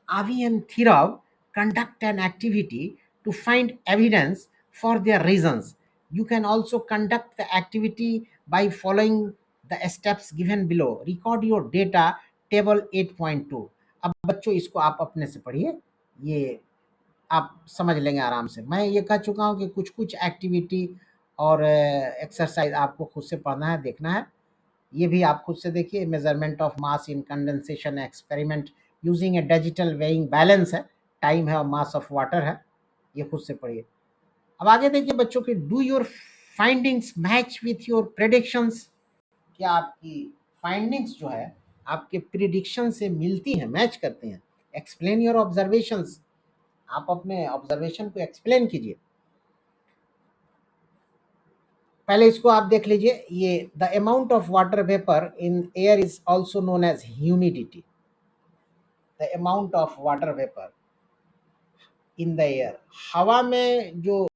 Avi and Thirav conduct an activity to find evidence for their reasons. You can also conduct the activity by following the steps given below. Record your data, table 8.2. अब बच्चों इसको आप अपने से पढ़िए, ये आप समझ लेंगे आराम से। मैं ये कह चुका हूँ कि कुछ कुछ एक्टिविटी और एक्सरसाइज आपको खुद से पढ़ना है, देखना है। ये भी आप खुद से देखिए, measurement of mass in condensation experiment using A digital weighing balance है, टाइम है और मास ऑफ वाटर है, ये खुद से पढ़िए। अब आगे देखिए बच्चों के, do your findings match with your predictions, क्या आपकी फाइंडिंग्स जो है आपके प्रिडिक्शन से मिलती हैं, मैच करते हैं। एक्सप्लेन योर ऑब्जर्वेशंस, आप अपने ऑब्जर्वेशन को एक्सप्लेन कीजिए। पहले इसको आप देख लीजिए, ये the amount of water vapour in air is also known as humidity. The amount of water vapour in the air, हवा में जो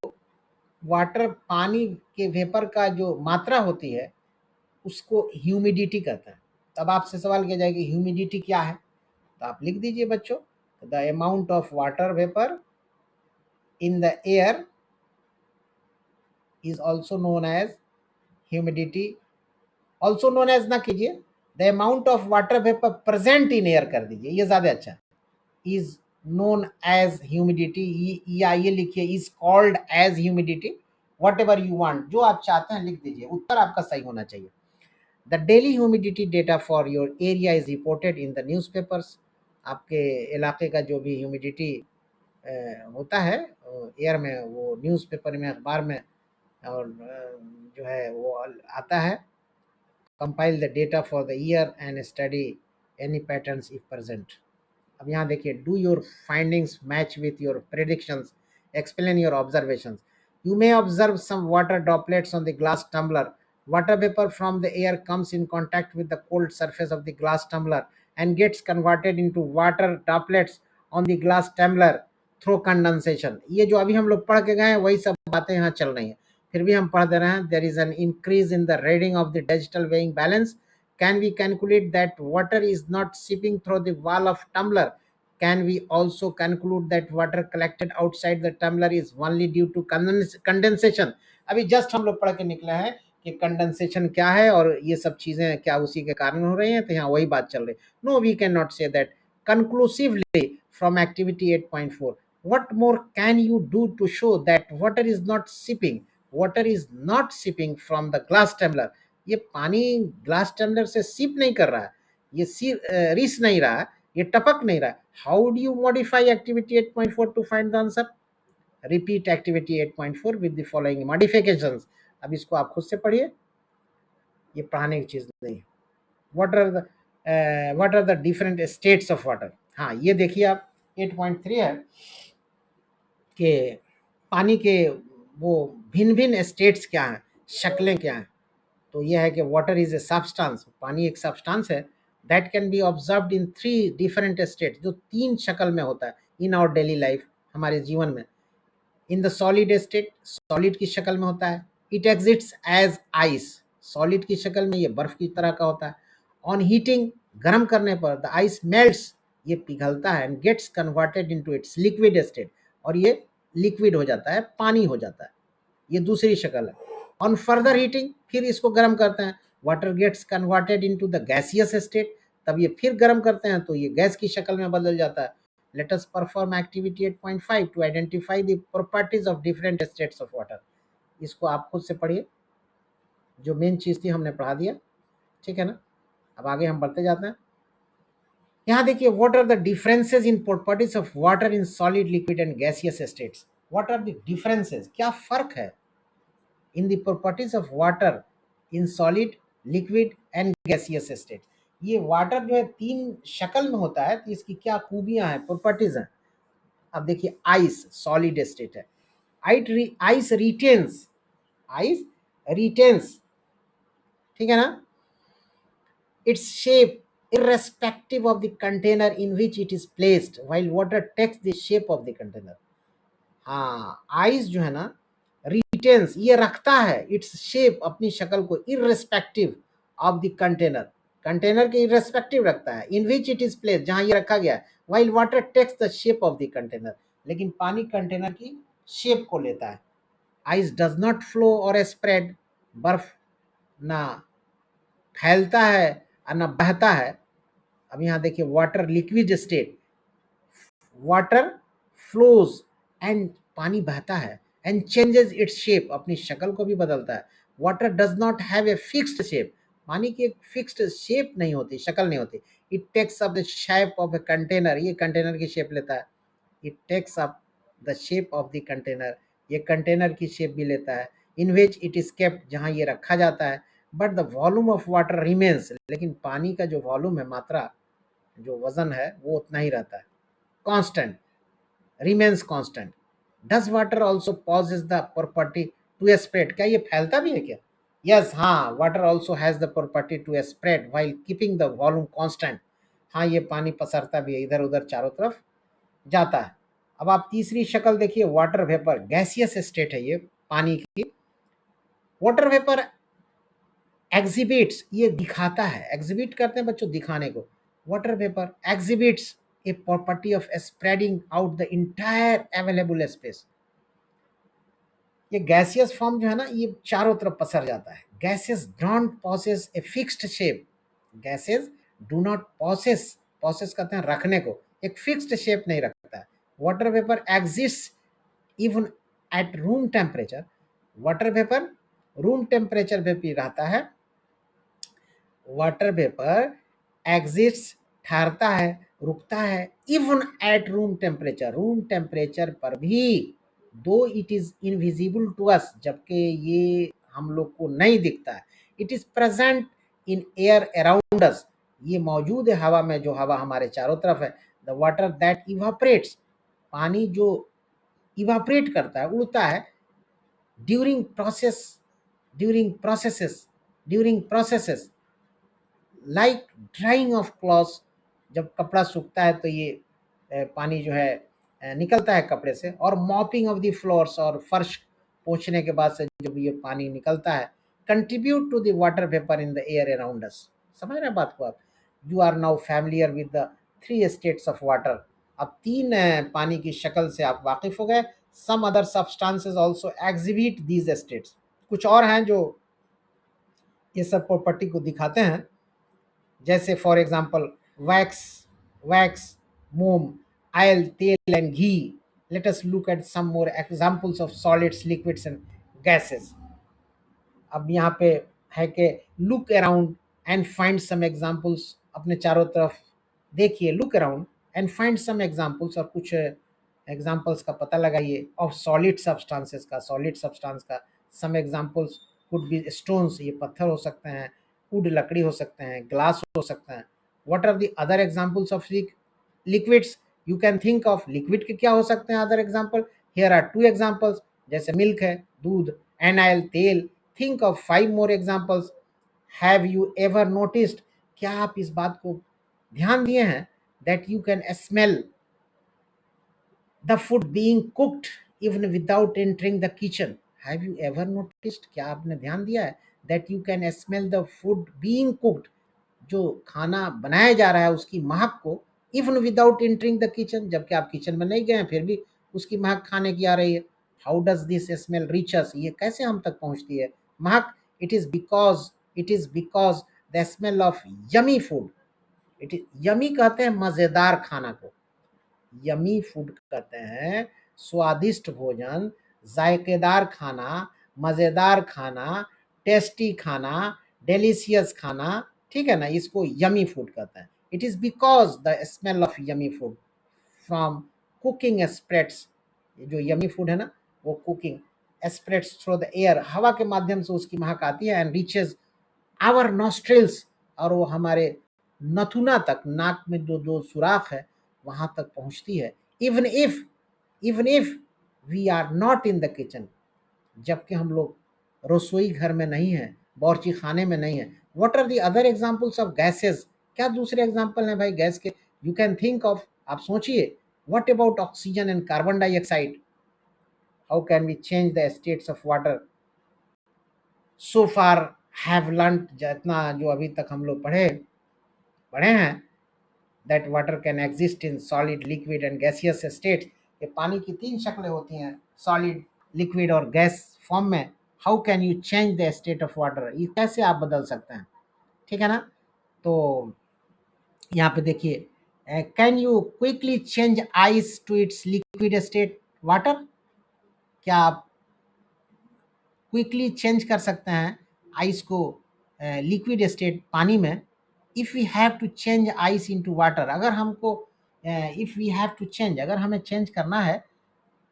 वाटर पानी के वेपर का जो मात्रा होती है उसको ह्यूमिडिटी कहते हैं। तब आपसे सवाल किया जाएगा ह्यूमिडिटी क्या है, तो आप लिख दीजिए बच्चों, the amount of water vapour in the air is also known as humidity. Also known as ना कीजिए, the amount of water vapour present in air कर दीजिए, ये ज्यादा अच्छा, इज नोन एज ह्यूमिडिटी, या ये लिखिए is called as humidity, whatever you want, जो आप चाहते हैं लिख दीजिए, उत्तर आपका सही होना चाहिए। The daily humidity data for your area is reported in the news papers, आपके इलाके का जो भी ह्यूमिडिटी होता है एयर में, वो न्यूज़ पेपर में, अखबार में, और जो है वो आता है। Compile the data for the year and study any patterns if present. अब यहाँ देखिए, do your findings match with your predictions, Explain your observations. You may observe some water droplets on the glass tumbler. Water vapor from the air comes in contact with the cold surface of the glass tumbler and gets converted into water droplets on the glass tumbler through condensation. ये जो अभी हम लोग पढ़ के गए हैं वही सब बातें यहाँ चल रही हैं, फिर भी हम पढ़ दे रहे हैं. There is an increase in the reading of the digital weighing balance. Can we calculate that water is not seeping through the wall of tumbler? Can we also conclude that water collected outside the tumbler is only due to condensation? अभी just हम लोग पढ़ के निकले हैं कि condensation क्या है और ये सब चीजें क्या उसी के कारण हो रही हैं, तो यहाँ वही बात चल रही. No, we can not say that conclusively from activity 8.4. What more can you do to show that water is not seeping? Water is not seeping from the glass tumbler. ये पानी ग्लास टम्बलर से सीप नहीं कर रहा है, ये रिस नहीं रहा, ये टपक नहीं रहा. How do you modify activity 8.4 to find the answer? Repeat activity 8.4 with the following modifications. अब इसको आप खुद से पढ़िए, ये पढ़ाने की चीज नहीं है. What are the different states of water. हाँ, ये देखिए आप 8.3 है कि पानी के वो भिन्न भिन्न स्टेट्स क्या हैं, शक्लें क्या हैं. तो यह है कि वाटर इज ए सब्सटेंस, पानी एक सब्सटेंस है that can be observed in 3 different states, जो 3 शक्ल में होता है इन आवर डेली लाइफ, हमारे जीवन में. In the solid state, solid की शक्ल में होता है. It exists as ice, solid की शक्ल में ये बर्फ की तरह का होता है. ऑन हीटिंग, गर्म करने पर द आइस मेल्ट्स, ये पिघलता है, and gets converted into its liquid state, और ये लिक्विड हो जाता है, पानी हो जाता है. ये दूसरी शक्ल है. ऑन फर्दर हीटिंग, फिर इसको गर्म करते हैं, water gets converted into the gaseous state, तब ये फिर गर्म करते हैं तो ये गैस की शक्ल में बदल जाता है. Let us perform activity 8.5 to identify the properties of different states of water. इसको आप खुद से पढ़िए, जो मेन चीज थी हमने पढ़ा दिया, ठीक है ना. अब आगे हम बढ़ते जाते हैं. यहाँ देखिए, what are the differences in properties of water in solid, liquid and gaseous states? What are the differences? क्या फर्क है in the properties of water in solid, liquid and gaseous states? ये वाटर जो है 3 शक्ल में होता है, तो इसकी क्या खूबियां हैं, प्रॉपर्टीज हैं. अब देखिए, आइस सॉलिड स्टेट है. आइस रिटेन्स, आइस रिटेन्स, ठीक है ना, its shape irrespective of the container in which it is placed, while water takes the shape of the container. हाँ, आइस जो है ना, रिटेन्स, ये रखता है इट्स शेप, अपनी शक्ल को, irrespective of the container, container के इररेस्पेक्टिव रखता है, in which it is place, जहां ये रखा गया है. While water takes the shape of the container, लेकिन पानी कंटेनर की शेप को लेता है. आइस डज नॉट फ्लो और स्प्रेड, बर्फ ना फैलता है और ना बहता है. अब यहाँ देखिए, water liquid state, water flows and, पानी बहता है, एंड चेंजेस इट्स शेप, अपनी शक्ल को भी बदलता है. Water does not have a fixed shape, पानी की एक फिक्स्ड शेप नहीं होती, शक्ल नहीं होती. It takes up the shape of a container, ये कंटेनर की शेप लेता है. It takes up the shape of the container, ये कंटेनर की शेप भी लेता है. In which it is kept, जहाँ ये रखा जाता है. But the volume of water remains, लेकिन पानी का जो वॉल्यूम है, मात्रा, जो वजन है, वो उतना ही रहता है, constant, remains constant. Does water also possess the property to spread? क्या ये फैलता भी है क्या? Yes, हाँ, water also has the property to spread while keeping the volume constant. हाँ, ये पानी पसरता भी है, इधर उधर चारों तरफ जाता है. अब आप तीसरी शक्ल देखिए, वाटर वेपर, गैसियस स्टेट है ये पानी की. वाटर वेपर एग्जिबिट्स, ये दिखाता है, एग्जिबिट करते हैं बच्चों, दिखाने को. Water vapour exhibits a property of spreading out the entire available space. ये गैसियस फॉर्म जो है ना, ये चारों तरफ पसर जाता है. Gases don't possess a fixed shape, gases do not possess, possess कहते हैं रखने को, एक फिक्स्ड शेप नहीं रखता है. Water vapour exist even at room temperature, water vapour room temperature पे भी रहता है. वाटर वेपर एग्जिस्ट, ठहरता है, रुकता है, even at room temperature, room temperature पर भी, though it is invisible to us, जबकि ये हम लोग को नहीं दिखता है. It is present in air around us, ये मौजूद है हवा में, जो हवा हमारे चारों तरफ है. द वाटर दैट इवापोरेट्स, पानी जो इवापोरेट करता है, उड़ता है during processes like drying of clothes. जब कपड़ा सूखता है तो ये पानी जो है निकलता है कपड़े से, और मॉपिंग ऑफ द फ्लोर्स, और फर्श पोंछने के बाद से जब ये पानी निकलता है, contribute to the water vapour in the air around us. समझ रहे हैं बात को आप? You are now familiar with the three states of water. अब तीन पानी की शक्ल से आप वाकिफ हो गए। Some other substances also exhibit these states. कुछ और हैं जो ये सब प्रॉपर्टी को दिखाते हैं, जैसे फॉर एग्जाम्पल वैक्स, मोम, ऑयल, तेल and ghee. Let us look at some more examples of solids, liquids and gases. अब यहाँ पे है कि look around and find some examples. अपने चारों तरफ देखिए, look around and find some examples, और कुछ एग्जाम्पल्स का पता लगाइए ऑफ सॉलिड सब्सटेंसेस का, सॉलिड सब्सटेंस का। Some examples could be stones, ये पत्थर हो सकते हैं, वुड लकड़ी हो सकते हैं, ग्लास हो सकते हैं। What are the other examples of liquids? You can think of liquid के क्या हो सकते हैं other example? Here are two examples, जैसे मिल्क है, दूध, एनाइल, तेल। Think of 5 more examples. Have you ever noticed, क्या आप इस बात को ध्यान दिए हैं, that you can smell the food being cooked even without entering the kitchen? Have you ever noticed, क्या आपने ध्यान दिया है, that you can smell the food being cooked, जो खाना बनाया जा रहा है उसकी महक को, even without entering the kitchen, जबकि आप किचन में नहीं गए हैं फिर भी उसकी महक खाने की आ रही है। How does this smell reach अस? ये कैसे हम तक पहुंचती है महक? It is because the smell of yummy food. It is yummy कहते हैं मजेदार खाना को, यमी फूड कहते हैं स्वादिष्ट भोजन, जायकेदार खाना, मजेदार खाना, टेस्टी खाना, डेलिशियस खाना। ठीक है ना, इसको यमी फूड कहते हैं। It is because the smell of yummy food from cooking spreads. जो यमी फूड है ना, वो cooking spreads through the air, हवा के माध्यम से उसकी महक आती है, एंड रीचेज आवर नॉस्ट्रिल्स, और वो हमारे नथुना तक, नाक में जो जो सुराख है वहां तक पहुंचती है। Even if we are not in the kitchen, जबकि हम लोग रसोई घर में नहीं है, बावर्ची खाने में नहीं है। What are the other examples of gases? क्या दूसरे एग्जांपल हैं भाई गैस के? यू कैन थिंक ऑफ, आप सोचिए। What about oxygen and carbon dioxide? How can we change the states of water? So far have learn, जितना जो अभी तक हम लोग पढ़े पढ़े हैं, that water can exist in solid, liquid and gaseous state. ये पानी की तीन शक्लें होती हैं, सॉलिड, लिक्विड और गैस फॉर्म में। How can you change the state of water? ये कैसे आप बदल सकते हैं? ठीक है ना? तो यहाँ पे देखिए, can you quickly change ice to its liquid state water? क्या आप क्विकली चेंज कर सकते हैं आइस को लिक्विड स्टेट पानी में? If we have to change ice into water, अगर हमको if we have to change, अगर हमें चेंज करना है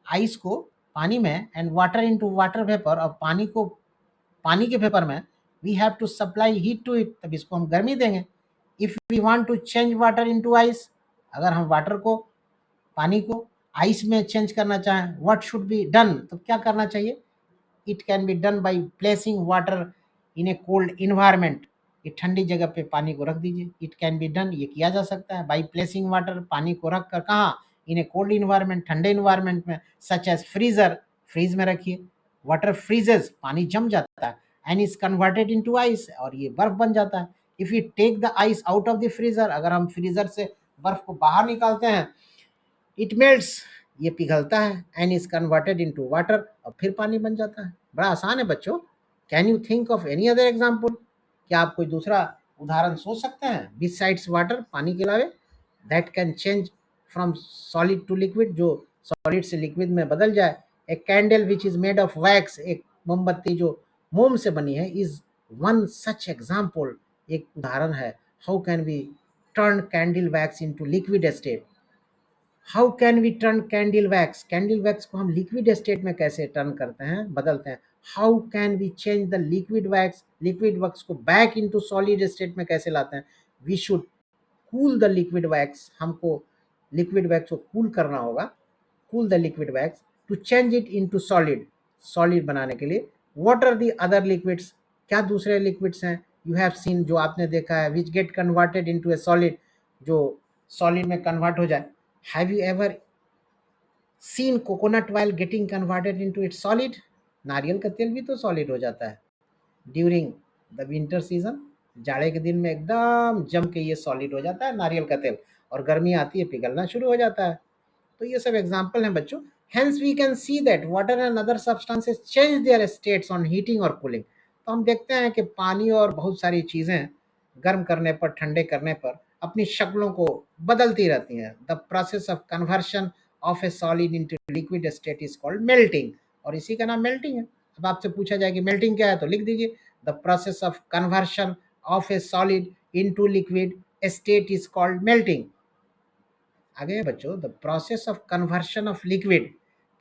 आइस को पानी में, and water into water vapour, और पानी को पानी के वेपर में, we have to supply heat to it, तब इसको हम गर्मी देंगे। If we want to change water into ice, अगर हम वाटर को, पानी को आइस में चेंज करना चाहें, व्हाट शुड बी डन, तो क्या करना चाहिए? It can be done by placing water in A cold environment. ये ठंडी जगह पे पानी को रख दीजिए। इट कैन बी डन, ये किया जा सकता है बाई प्लेसिंग वाटर, पानी को रख कर कहाँ? इन ए कोल्ड इन्वायरमेंट, ठंडे इन्वायरमेंट में, सच एज फ्रीजर, फ्रीज में रखिए। वाटर फ्रीजेज, पानी जम जाता है, and is converted into ice, और ये बर्फ बन जाता है। If you take the ice out of the freezer, अगर हम फ्रीजर से बर्फ को बाहर निकालते हैं, इट मेल्ट्स, ये पिघलता है, and is converted into water, और फिर पानी बन जाता है। बड़ा आसान है बच्चों। Can you think of any other example? क्या आप कोई दूसरा उदाहरण सोच सकते हैं बिसाइड्स वाटर, पानी के अलावे, that can change from solid to liquid, जो सॉलिड से लिक्विड में बदल जाए? A candle which is made of wax, एक मोमबत्ती जो मोम से बनी है, इज वन सच एग्जाम्पल, एक उदाहरण है। How can we turn candle wax into liquid state? How can we turn candle wax, candle wax को हम लिक्विड स्टेट में कैसे टर्न करते हैं, बदलते हैं? How can we change the liquid wax को बैक इनटू सॉलिड स्टेट में कैसे लाते हैं? We should cool the liquid wax, हमको लिक्विड वैक्स को कूल करना होगा, cool the liquid wax, to change it into solid, solid बनाने के लिए। What are the other liquids, क्या दूसरे लिक्विड्स हैं यू हैव सीन, जो आपने देखा है, which get converted into a solid, जो सॉलिड में कन्वर्ट हो जाए। Have you ever seen coconut oil getting converted into its solid? नारियल का तेल भी तो सॉलिड हो जाता है ड्यूरिंग द विंटर सीजन, जाड़े के दिन में एकदम जम के ये सॉलिड हो जाता है नारियल का तेल, और गर्मी आती है पिघलना शुरू हो जाता है। तो ये सब एग्जाम्पल हैं बच्चों। Hence we can see that water and other substances change their states on heating और कूलिंग। तो हम देखते हैं कि पानी और बहुत सारी चीज़ें गर्म करने पर, ठंडे करने पर अपनी शक्लों को बदलती रहती हैं। The process of conversion of a solid into liquid state is called melting, और इसी का नाम मेल्टिंग है। अब आपसे पूछा जाए कि मेल्टिंग क्या है, तो लिख दीजिए the process of conversion of a solid into liquid state is called melting. आगे बच्चों, the process of conversion of liquid,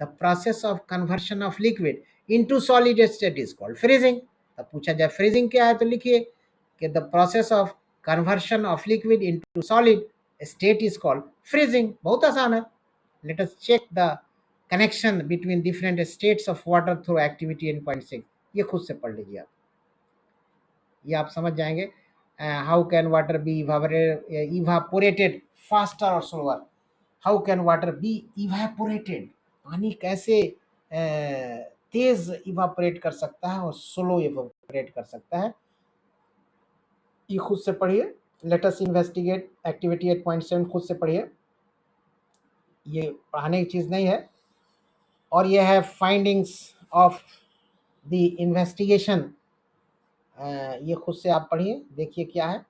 the process of conversion of liquid into solid state is called freezing. तब पूछा जाए freezing क्या है, तो लिखिए कि the process of conversion of liquid into solid state is called freezing. बहुत आसान है। Let us check the connection between different states of water through activity in point 6। ये खुद से पढ़ लीजिए आप, ये आप समझ जाएंगे। How can water be evaporated faster और slower, how can water be evaporated, पानी कैसे तेज इवापोरेट कर सकता है और स्लो इवापोरेट कर सकता है, ये खुद से पढ़िए। लेट अस इन्वेस्टिगेट एक्टिविटी 8.7 खुद से पढ़िए, ये पढ़ाने की चीज़ नहीं है। और ये है फाइंडिंग्स ऑफ द इन्वेस्टिगेशन, ये खुद से आप पढ़िए, देखिए क्या है।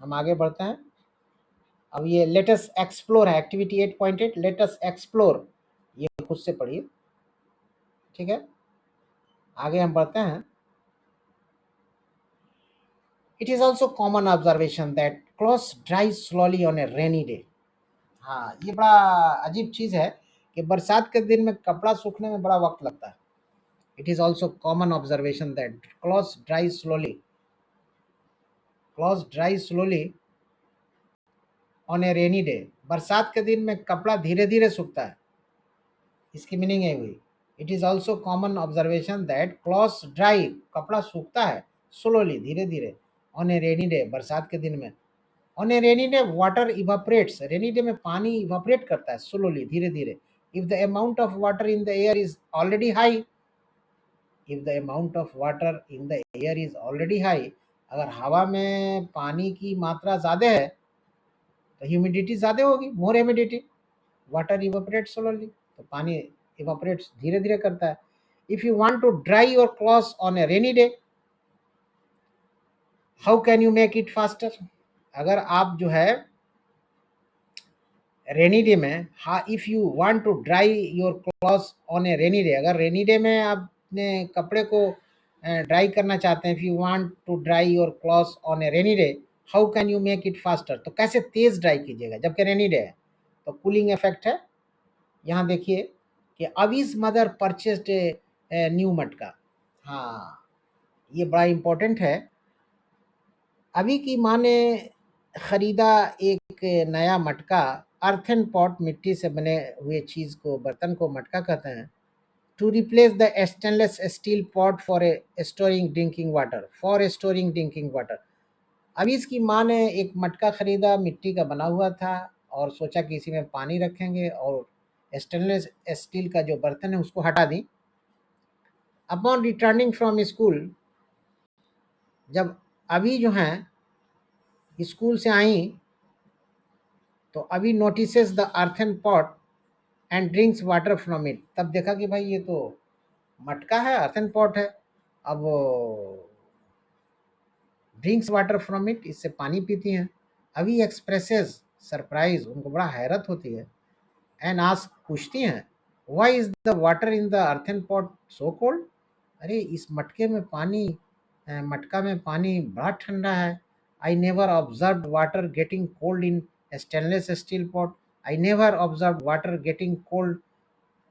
हम आगे बढ़ते हैं। अब ये लेटस एक्सप्लोर है, एक्टिविटी 8.8 लेटस एक्सप्लोर, ये खुद से पढ़िए, ठीक है। आगे हम बढ़ते हैं। It is also common observation that clothes dry slowly on a rainy day. हाँ, ये बड़ा अजीब चीज़ है कि बरसात के दिन में कपड़ा सूखने में बड़ा वक्त लगता है। It is also common observation that clothes dry slowly on a rainy day, बरसात के दिन में कपड़ा धीरे धीरे सूखता है, इसकी मीनिंग है हुई। It is also common observation that clothes dry, कपड़ा सूखता है स्लोली, धीरे धीरे, ऑन ए रेनी डे, बरसात के दिन में। On a rainy day water evaporates, rainy day में पानी इवापरेट करता है स्लोली, धीरे धीरे। If the amount of water in the air is already high, if the amount of water in the air is already high, अगर हवा में पानी की मात्रा ज़्यादा है तो ह्यूमिडिटी ज़्यादा होगी, more humidity, water evaporate slowly, तो पानी इवापोरेट्स धीरे धीरे करता है। If you want to dry your clothes on a rainy day, how can you make it faster, अगर आप जो है रेनी डे में, हाँ, if you want to dry your clothes on a rainy day, अगर रेनी डे में आपने कपड़े को ड्राई करना चाहते हैं, if you want to dry your clothes on a rainy day, how can you make it faster, तो कैसे तेज़ ड्राई कीजिएगा जबकि रेनी डे है। तो कूलिंग इफेक्ट है। यहाँ देखिए कि अवीज मदर परचेस्ड ए न्यू मटका, हाँ, ये बड़ा इम्पोर्टेंट है। अभी की माँ ने ख़रीदा एक नया मटका, अर्थन पॉट, मिट्टी से बने हुए चीज़ को, बर्तन को मटका कहते हैं। To replace the stainless steel pot for a storing drinking water, for storing drinking water. अभी इसकी माँ ने एक मटका ख़रीदा, मिट्टी का बना हुआ था, और सोचा कि इसी में पानी रखेंगे, और स्टेनलेस स्टील का जो बर्तन है उसको हटा दी। अपॉन रिटर्निंग फ्रॉम स्कूल, जब अभी जो हैं स्कूल से आई तो अभी notices the earthen pot and drinks water from it, तब देखा कि भाई ये तो मटका है, अर्थन पॉट है, अब ड्रिंक्स वाटर फ्रॉम इट, इससे पानी पीती हैं। अभी एक्सप्रेसेस सरप्राइज, उनको बड़ा हैरत होती है। एंड आस्क, पूछती हैं, why is the water in the earthen pot so cold, अरे इस मटके में पानी, मटका में पानी बड़ा ठंडा है। I never observe water getting cold in stainless steel pot, I never observe water getting cold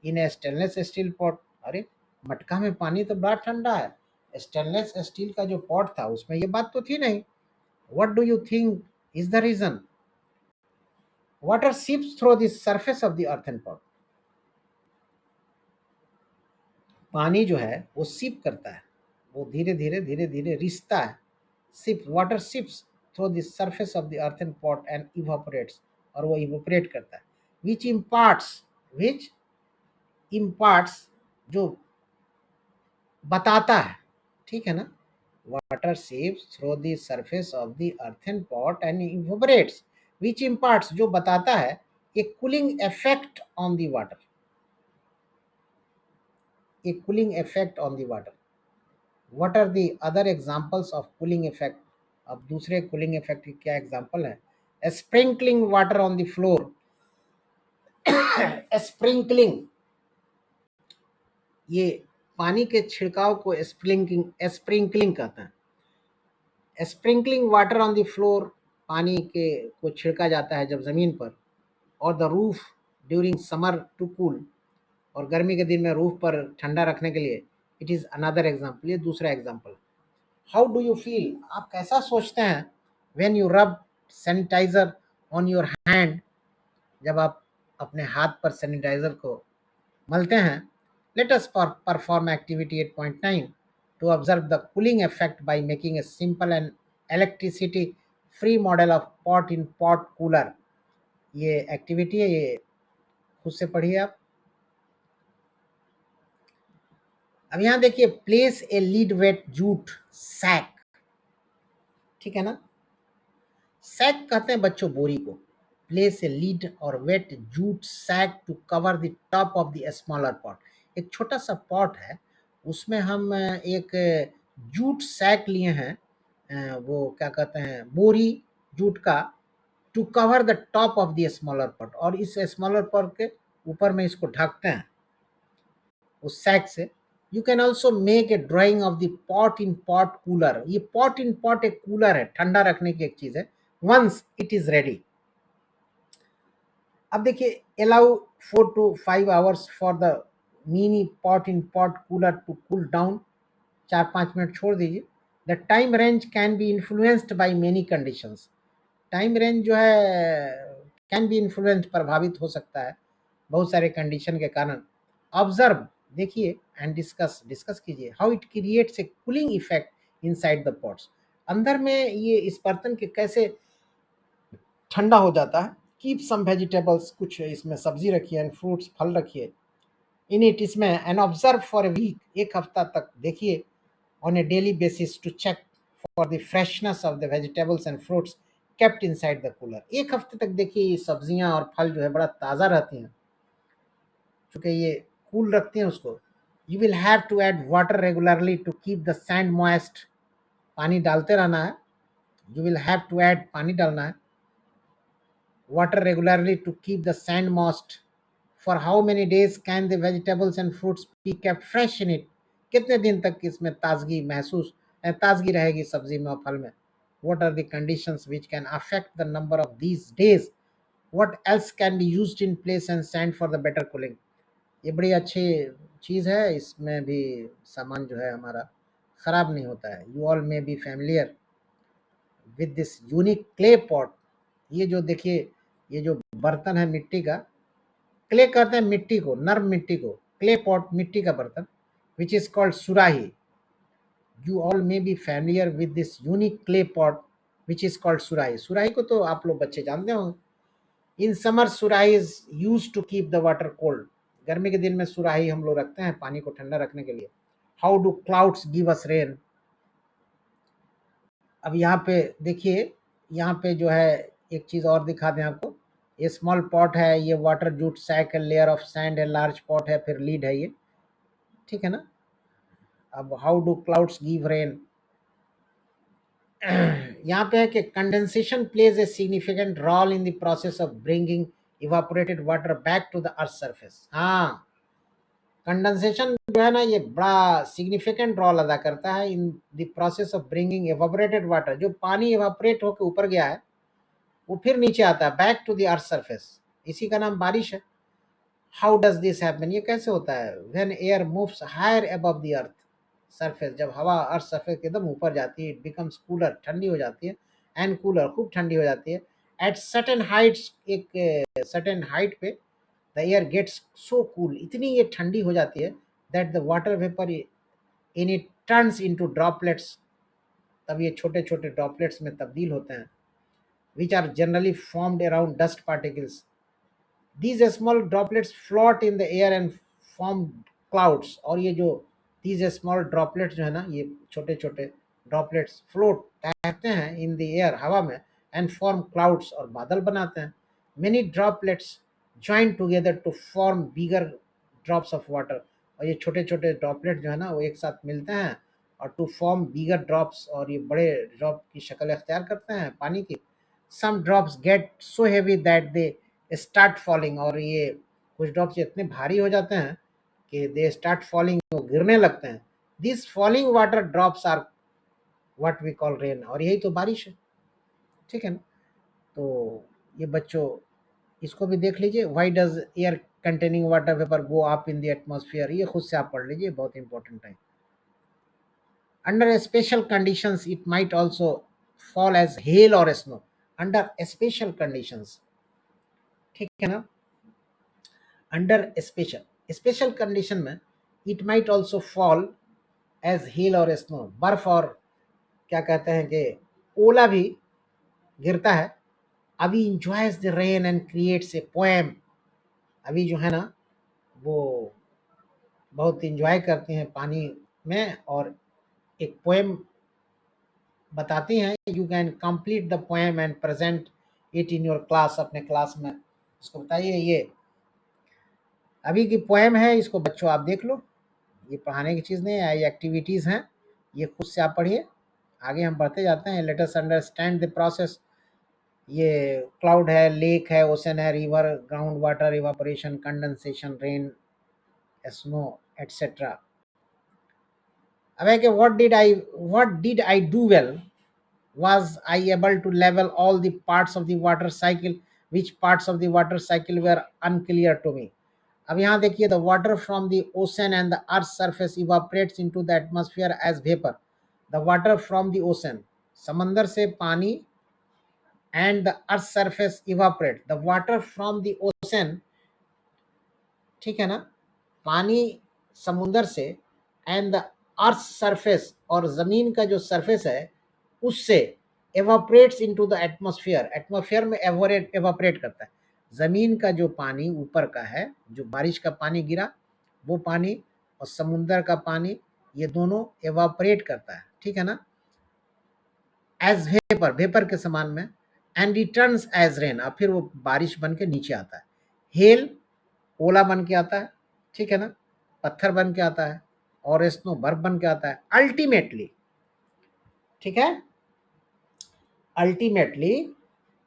in A stainless steel pot, अरे मटका में पानी तो बड़ा ठंडा है, स्टेनलेस स्टील का जो पॉट था उसमें ये बात तो थी नहीं। What do you think is the reason, water seeps through the surface of the earthen pot, पानी जो है वो सिप करता है, वो धीरे धीरे रिसता है, seep water seeps through the surface of the earthen pot and evaporates, और वो इवापोरेट करता है, विच इम्पार्ट्स जो बताता है, ठीक है ना, water seeps through the surface of the earthen pot and evaporates, which imparts जो बताता है a cooling effect on the water, a cooling effect on the water. What are the other examples of cooling effect? अब दूसरे cooling effect की क्या example है? Sprinkling water on the floor. Sprinkling, ये पानी के छिड़काव को स्प्रिंकलिंग कहते हैं। Sprinkling water on the floor, पानी के को छिड़का जाता है जब जमीन पर, और the roof during summer to cool, और गर्मी के दिन में रूफ पर ठंडा रखने के लिए, इट इज़ अनदर एग्जाम्पल, ये दूसरा example. How do you feel, आप कैसा सोचते हैं, when you rub sanitizer on your hand, जब आप अपने हाथ पर सैनिटाइजर को मलते हैं। Let us perform activity 8.9 to observe the cooling effect by making a simple and electricity free model of pot in pot cooler। ये एक्टिविटी है, ये खुद से पढ़िए आप। अब यहां देखिए, place a lid wet jute sack, ठीक है ना, सैक कहते हैं बच्चों बोरी को। प्लेस ए लीड और wet jute sack to cover the top of the smaller pot, एक छोटा सा पॉट है, उसमें हम एक जूट सैक लिए हैं, वो क्या कहते हैं बोरी जूट का, to cover the top of the smaller pot, और इस स्मॉलर पॉट के ऊपर में इसको ढकते हैं उस सैक से। You can also make a drying of the pot in pot cooler, ये पॉट इन पॉट एक कूलर है, ठंडा रखने की एक चीज है, वंस इट इज रेडी। अब देखिए, allow 4 to 5 hours for the mini pot in pot cooler to cool down, 4-5 minute छोड़ दीजिए। The time range can be influenced by many conditions, time range जो है कैन बी इन्फ्लुएंस्ड, प्रभावित हो सकता है बहुत सारे कंडीशन के कारण। ऑब्जर्व, देखिए, एंड डिस्कस कीजिए how it creates a cooling effect inside the pots, अंदर में ये इस बर्तन के कैसे ठंडा हो जाता है। कीप सम वेजिटेबल्स, कुछ इसमें सब्जी रखिए, एंड फ्रूट्स, फल रखिए, इन इट, इसमें, and observe for a week, एक हफ्ता तक देखिए, on a daily basis to check for the freshness of the vegetables and fruits kept inside the cooler, एक हफ्ते तक देखिए ये सब्जियां और फल जो है बड़ा ताज़ा रहती हैं, चूँकि ये कूल रखते हैं उसको। You will have to add water regularly to keep the sand moist, पानी डालते रहना है, you will have to add, पानी डालना है, water regularly to keep the sand moist। For how many days can the vegetables and fruits be kept fresh in it, कितने दिन तक इसमें ताजगी रहेगी सब्जी में और फल में। What are the conditions which can affect the number of these days? What else can be used in place and sand for the better cooling? ये बड़ी अच्छी चीज़ है, इसमें भी सामान जो है हमारा खराब नहीं होता है। You all may be familiar with this unique clay pot। ये जो देखिए, ये जो बर्तन है मिट्टी का, क्ले कहते हैं मिट्टी को, नर्म मिट्टी को, क्ले पॉट मिट्टी का बर्तन, which is called surahi. You all may be familiar with this unique clay pot which is called surahi. सुराही को तो आप लोग बच्चे जानते होंगे। In summer surahi is use to keep the water cold, गर्मी के दिन में सुराही हम लोग रखते हैं पानी को ठंडा रखने के लिए। How do clouds give us rain, अब यहाँ पे देखिए, यहाँ पे जो है एक चीज़ और दिखा दें आपको, ये स्मॉल पॉट है, ये वाटर जूट सैक है, लेयर ऑफ सैंड है, लार्ज पॉट है, फिर लीड है ये, ठीक है ना। अब how do clouds give rain, यहाँ पे है कि condensation plays a significant role in the process of bringing evaporated water back to the earth surface. हाँ, कंडेंसेशन जो है ना, ये बड़ा सिग्निफिकेंट रोल अदा करता है in the process of bringing evaporated water, जो पानी इवापोरेट होकर ऊपर गया है वो फिर नीचे आता है, back to the earth surface, इसी का नाम बारिश है। हाउ डज दिस हैपन, ये कैसे होता है, when air moves higher above the earth surface, जब हवा अर्थ सरफेस के एकदम ऊपर जाती है, इट बिकम्स कूलर, ठंडी हो जाती है, एंड कूलर, खूब ठंडी हो जाती है। एट सर्टेन हाइट्स, एक सर्टेन हाइट पे the air gets so cool, इतनी ये ठंडी हो जाती है that the water vapor in it turns into droplets, तब ये छोटे छोटे ड्रॉपलेट्स में तब्दील होते हैं, which are generally formed around dust particles. These small droplets float in the air and form clouds. और ये जो these small droplets जो है ना, ये छोटे छोटे droplets float तैरते हैं in the air, हवा में, and form clouds, और बादल बनाते हैं. Many droplets join together to form bigger drops of water. और ये छोटे छोटे ड्रॉपलेट जो है ना, वो एक साथ मिलते हैं और टू फॉर्म बिगर ड्रॉप्स, और ये बड़े ड्रॉप की शक्ल अख्तियार करते हैं पानी की. Some drops get so heavy that they start falling. और ये कुछ ड्रॉप्स इतने भारी हो जाते हैं कि दे स्टार्ट फॉलिंग, वो गिरने लगते हैं. This falling water drops are what we call rain. और यही तो बारिश है, ठीक है ना. तो ये बच्चों इसको भी देख लीजिए. Why does air containing water vapour go up in the atmosphere, ये खुद से आप पढ़ लीजिए, बहुत इंपॉर्टेंट है. Under special conditions it might also fall as hail or snow. Under special conditions, ठीक है ना. अंडर स्पेशल स्पेशल कंडीशन में it might also fall as hail or snow. बर्फ और क्या कहते हैं कि ओला भी गिरता है. अभी enjoys the rain and creates a poem. अभी जो है ना वो बहुत इंजॉय करते हैं पानी में और एक पोएम बताती हैं. You can complete the poem and present it in your class. अपने क्लास में उसको बताइए. ये अभी की पोएम है, इसको बच्चों आप देख लो. ये पढ़ाने की चीज़ नहीं है, ये एक्टिविटीज़ हैं, ये खुद से आप पढ़िए. आगे हम बढ़ते जाते हैं. Let us understand the process. ये क्लाउड है, लेक है, ओशन है, river, ground water, evaporation, condensation, rain, snow, etcetera. अब है कि what did I do well? Was I able to level all the parts of the water cycle? Which parts of the water cycle were unclear to me? अब यहाँ देखिए, the water from the ocean and the earth's surface evaporates into the atmosphere as vapor. The water from the ocean, समंदर से पानी, and the earth's surface evaporate. The water from the ocean, ठीक है ना, पानी समुंदर से, एंड द अर्थ सरफेस, और जमीन का जो सरफेस है उससे, एवापरेट्स इनटू द एटमॉस्फेयर. एटमॉस्फेयर में एवापरेट करता है. जमीन का जो पानी ऊपर का है, जो बारिश का पानी गिरा वो पानी, और समुंदर का पानी, ये दोनों एवापरेट करता है, ठीक है ना, एज वेपर, वेपर के समान में. एंड रिटर्न्स एज रेन, अब फिर वो बारिश बन के नीचे आता है. हेल ओला बन के आता है, ठीक है ना, पत्थर बन के आता है, और स्नो बर्फ बन के आता है. अल्टीमेटली, ठीक है, अल्टीमेटली,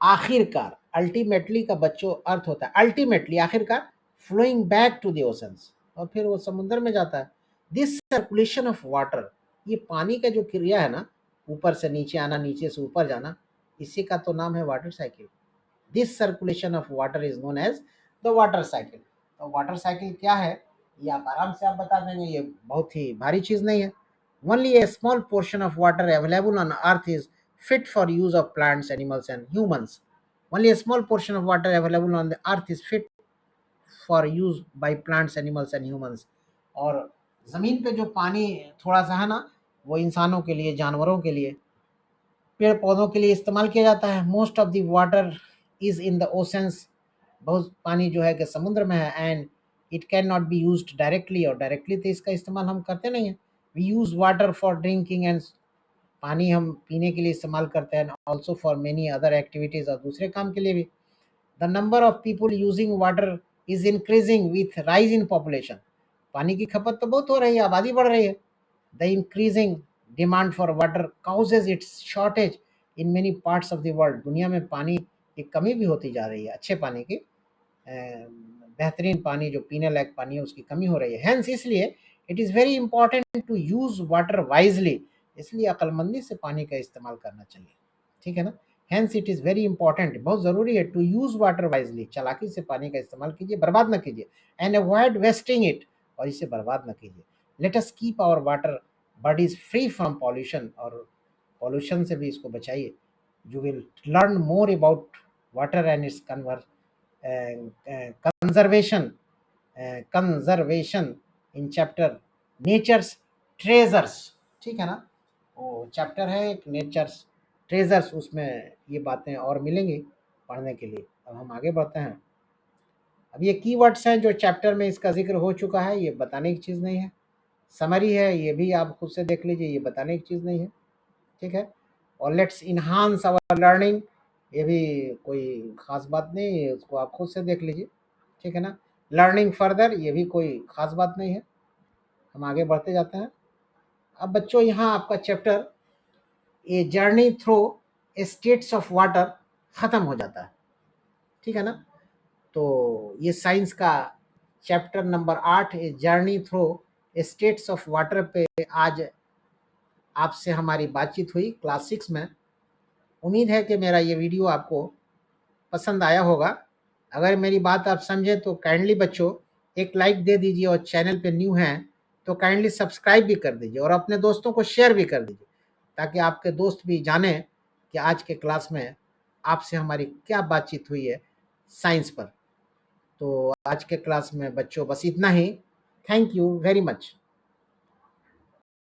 आखिरकार. अल्टीमेटली का बच्चों अर्थ होता है अल्टीमेटली, आखिरकार, flowing back to the oceans, और फिर वो समुद्र में जाता है. दिस सर्कुलेशन ऑफ वाटर, ये पानी का जो क्रिया है ना, ऊपर से नीचे आना, नीचे से ऊपर जाना, इसी का तो नाम है water cycle. This circulation of water is known as the water cycle. तो वाटर साइकिल क्या है, ये आप आराम से आप बता देंगे, ये बहुत ही भारी चीज नहीं है. Only A small portion of water available on earth is fit for use of plants, animals and humans. Only a small portion of water available on the earth is fit for use by plants, animals and humans. और ज़मीन पे जो पानी थोड़ा सा है ना, वो इंसानों के लिए, जानवरों के लिए, पेड़ पौधों के लिए इस्तेमाल किया जाता है. Most of the water is in the oceans, बहुत पानी जो है कि समुद्र में है. And it can not be used directly, और डायरेक्टली तो इसका इस्तेमाल हम करते नहीं हैं. We use water for drinking, and पानी हम पीने के लिए इस्तेमाल करते हैं, also for many other activities, और दूसरे काम के लिए भी. The number of people using water is increasing with rise in population. पानी की खपत तो बहुत हो रही है, आबादी बढ़ रही है. The increasing demand for water causes it's shortage in many parts of the world. दुनिया में पानी की कमी भी होती जा रही है, अच्छे पानी की, बेहतरीन पानी जो पीने लायक पानी है उसकी कमी हो रही है. हेंस, इसलिए it is very important to use water wisely, इसलिए अक्लमंदी से पानी का इस्तेमाल करना चाहिए, ठीक है ना. Hence it is very important, बहुत ज़रूरी है, टू यूज़ वाटर वाइजली, चालाकी से पानी का इस्तेमाल कीजिए, बर्बाद न कीजिए. एंड अवॉइड वेस्टिंग इट, और इसे बर्बाद न कीजिए. Let us keep our water bodies free from pollution, और पॉल्यूशन से भी इसको बचाइए. You will learn more about water and its conservation. Conservation in chapter nature's treasures, ठीक है ना। वो चैप्टर है एक नेचर्स ट्रेजर्स, उसमें ये बातें और मिलेंगी पढ़ने के लिए। अब हम आगे बढ़ते हैं। अब ये कीवर्ड्स हैं जो चैप्टर में इसका जिक्र हो चुका है, ये बताने की चीज़ नहीं है। समरी है, ये भी आप खुद से देख लीजिए, ये बताने की चीज़ नहीं है, ठीक है। और लेट्स इन्हांस आवर लर्निंग, ये भी कोई ख़ास बात नहीं है, उसको आप खुद से देख लीजिए, ठीक है ना। लर्निंग फर्दर, ये भी कोई ख़ास बात नहीं है। हम आगे बढ़ते जाते हैं। अब बच्चों यहाँ आपका chapter A journey through states of water ख़त्म हो जाता है, ठीक है ना। तो ये साइंस का chapter number 8 A journey through states of water पे आज आपसे हमारी बातचीत हुई क्लास 6 में। उम्मीद है कि मेरा ये वीडियो आपको पसंद आया होगा। अगर मेरी बात आप समझे तो काइंडली बच्चों एक लाइक दे दीजिए, और चैनल पे न्यू हैं तो काइंडली सब्सक्राइब भी कर दीजिए, और अपने दोस्तों को शेयर भी कर दीजिए, ताकि आपके दोस्त भी जानें कि आज के क्लास में आपसे हमारी क्या बातचीत हुई है साइंस पर। तो आज के क्लास में बच्चों बस इतना ही। Thank you very much.